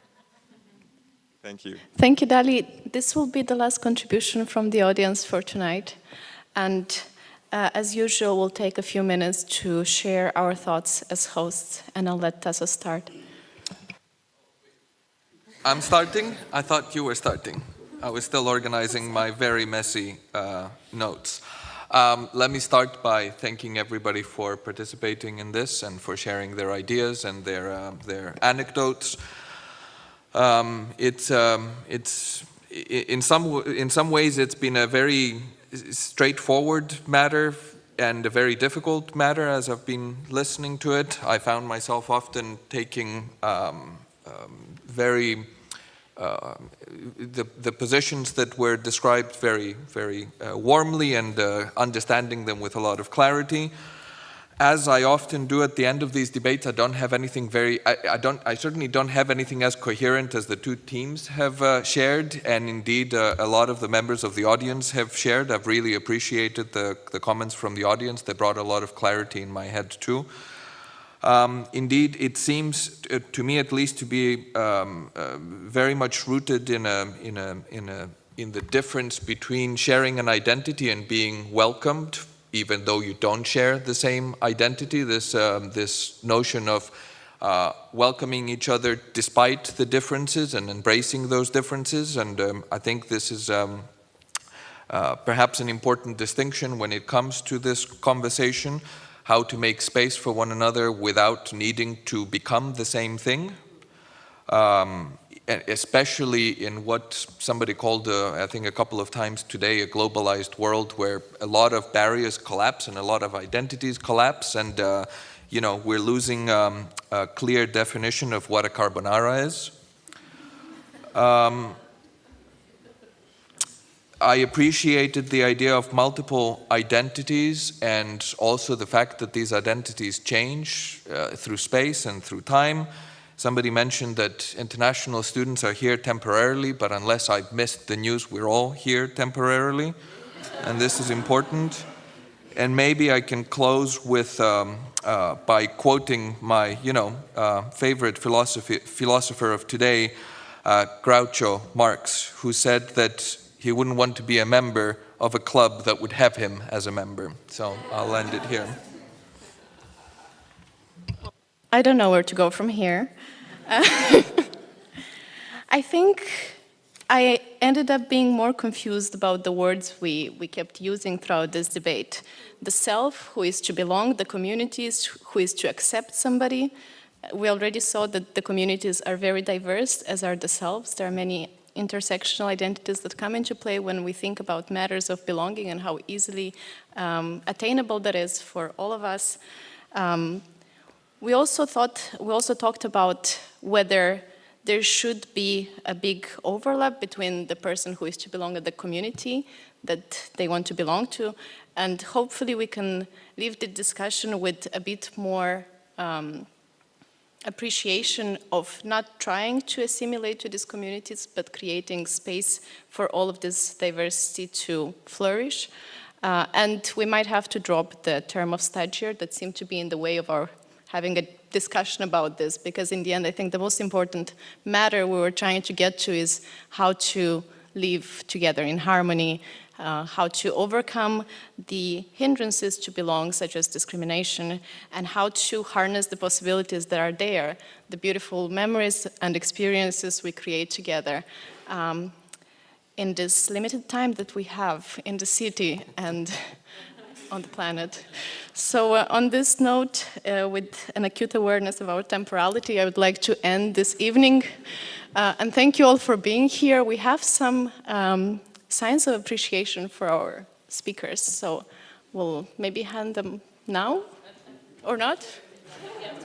Speaker 15: Thank you.
Speaker 2: Thank you, Dali. This will be the last contribution from the audience for tonight. And as usual, we'll take a few minutes to share our thoughts as hosts, and I'll let Tessa start.
Speaker 1: I'm starting? I thought you were starting. I was still organizing my very messy notes. Let me start by thanking everybody for participating in this and for sharing their ideas and their anecdotes. It's in some ways it's been a very straightforward matter and a very difficult matter as I've been listening to it. I found myself often taking the positions that were described very, very warmly and understanding them with a lot of clarity. As I often do at the end of these debates, I don't have anything I certainly don't have anything as coherent as the two teams have shared, and indeed a lot of the members of the audience have shared. I've really appreciated the comments from the audience. They brought a lot of clarity in my head too. Indeed, it seems to me, at least, to be very much rooted in the difference between sharing an identity and being welcomed, even though you don't share the same identity. This notion of welcoming each other despite the differences and embracing those differences, and I think this is perhaps an important distinction when it comes to this conversation. How to make space for one another without needing to become the same thing, especially in what somebody called, I think a couple of times today, a globalized world where a lot of barriers collapse and a lot of identities collapse, and we're losing a clear definition of what a carbonara is. I appreciated the idea of multiple identities and also the fact that these identities change through space and through time. Somebody mentioned that international students are here temporarily, but unless I've missed the news, we're all here temporarily, and this is important. And maybe I can close with by quoting my favorite philosopher of today, Groucho Marx, who said that he wouldn't want to be a member of a club that would have him as a member. So I'll end it here.
Speaker 2: I don't know where to go from here. I think I ended up being more confused about the words we kept using throughout this debate. The self, who is to belong, the communities, who is to accept somebody. We already saw that the communities are very diverse, as are the selves. There are many intersectional identities that come into play when we think about matters of belonging and how easily attainable that is for all of us. We also talked about whether there should be a big overlap between the person who is to belong to the community that they want to belong to, and hopefully we can leave the discussion with a bit more appreciation of not trying to assimilate to these communities, but creating space for all of this diversity to flourish. And we might have to drop the term of Stadjer that seemed to be in the way of our having a discussion about this, because in the end I think the most important matter we were trying to get to is how to live together in harmony, how to overcome the hindrances to belong, such as discrimination, and how to harness the possibilities that are there, the beautiful memories and experiences we create together in this limited time that we have in the city and on the planet. So on this note, with an acute awareness of our temporality, I would like to end this evening. And thank you all for being here. We have some signs of appreciation for our speakers, so we'll maybe hand them now, or not?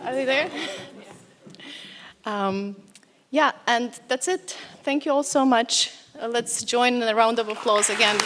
Speaker 2: Are they there? Yeah, and that's it. Thank you all so much. Let's join in a round of applause again.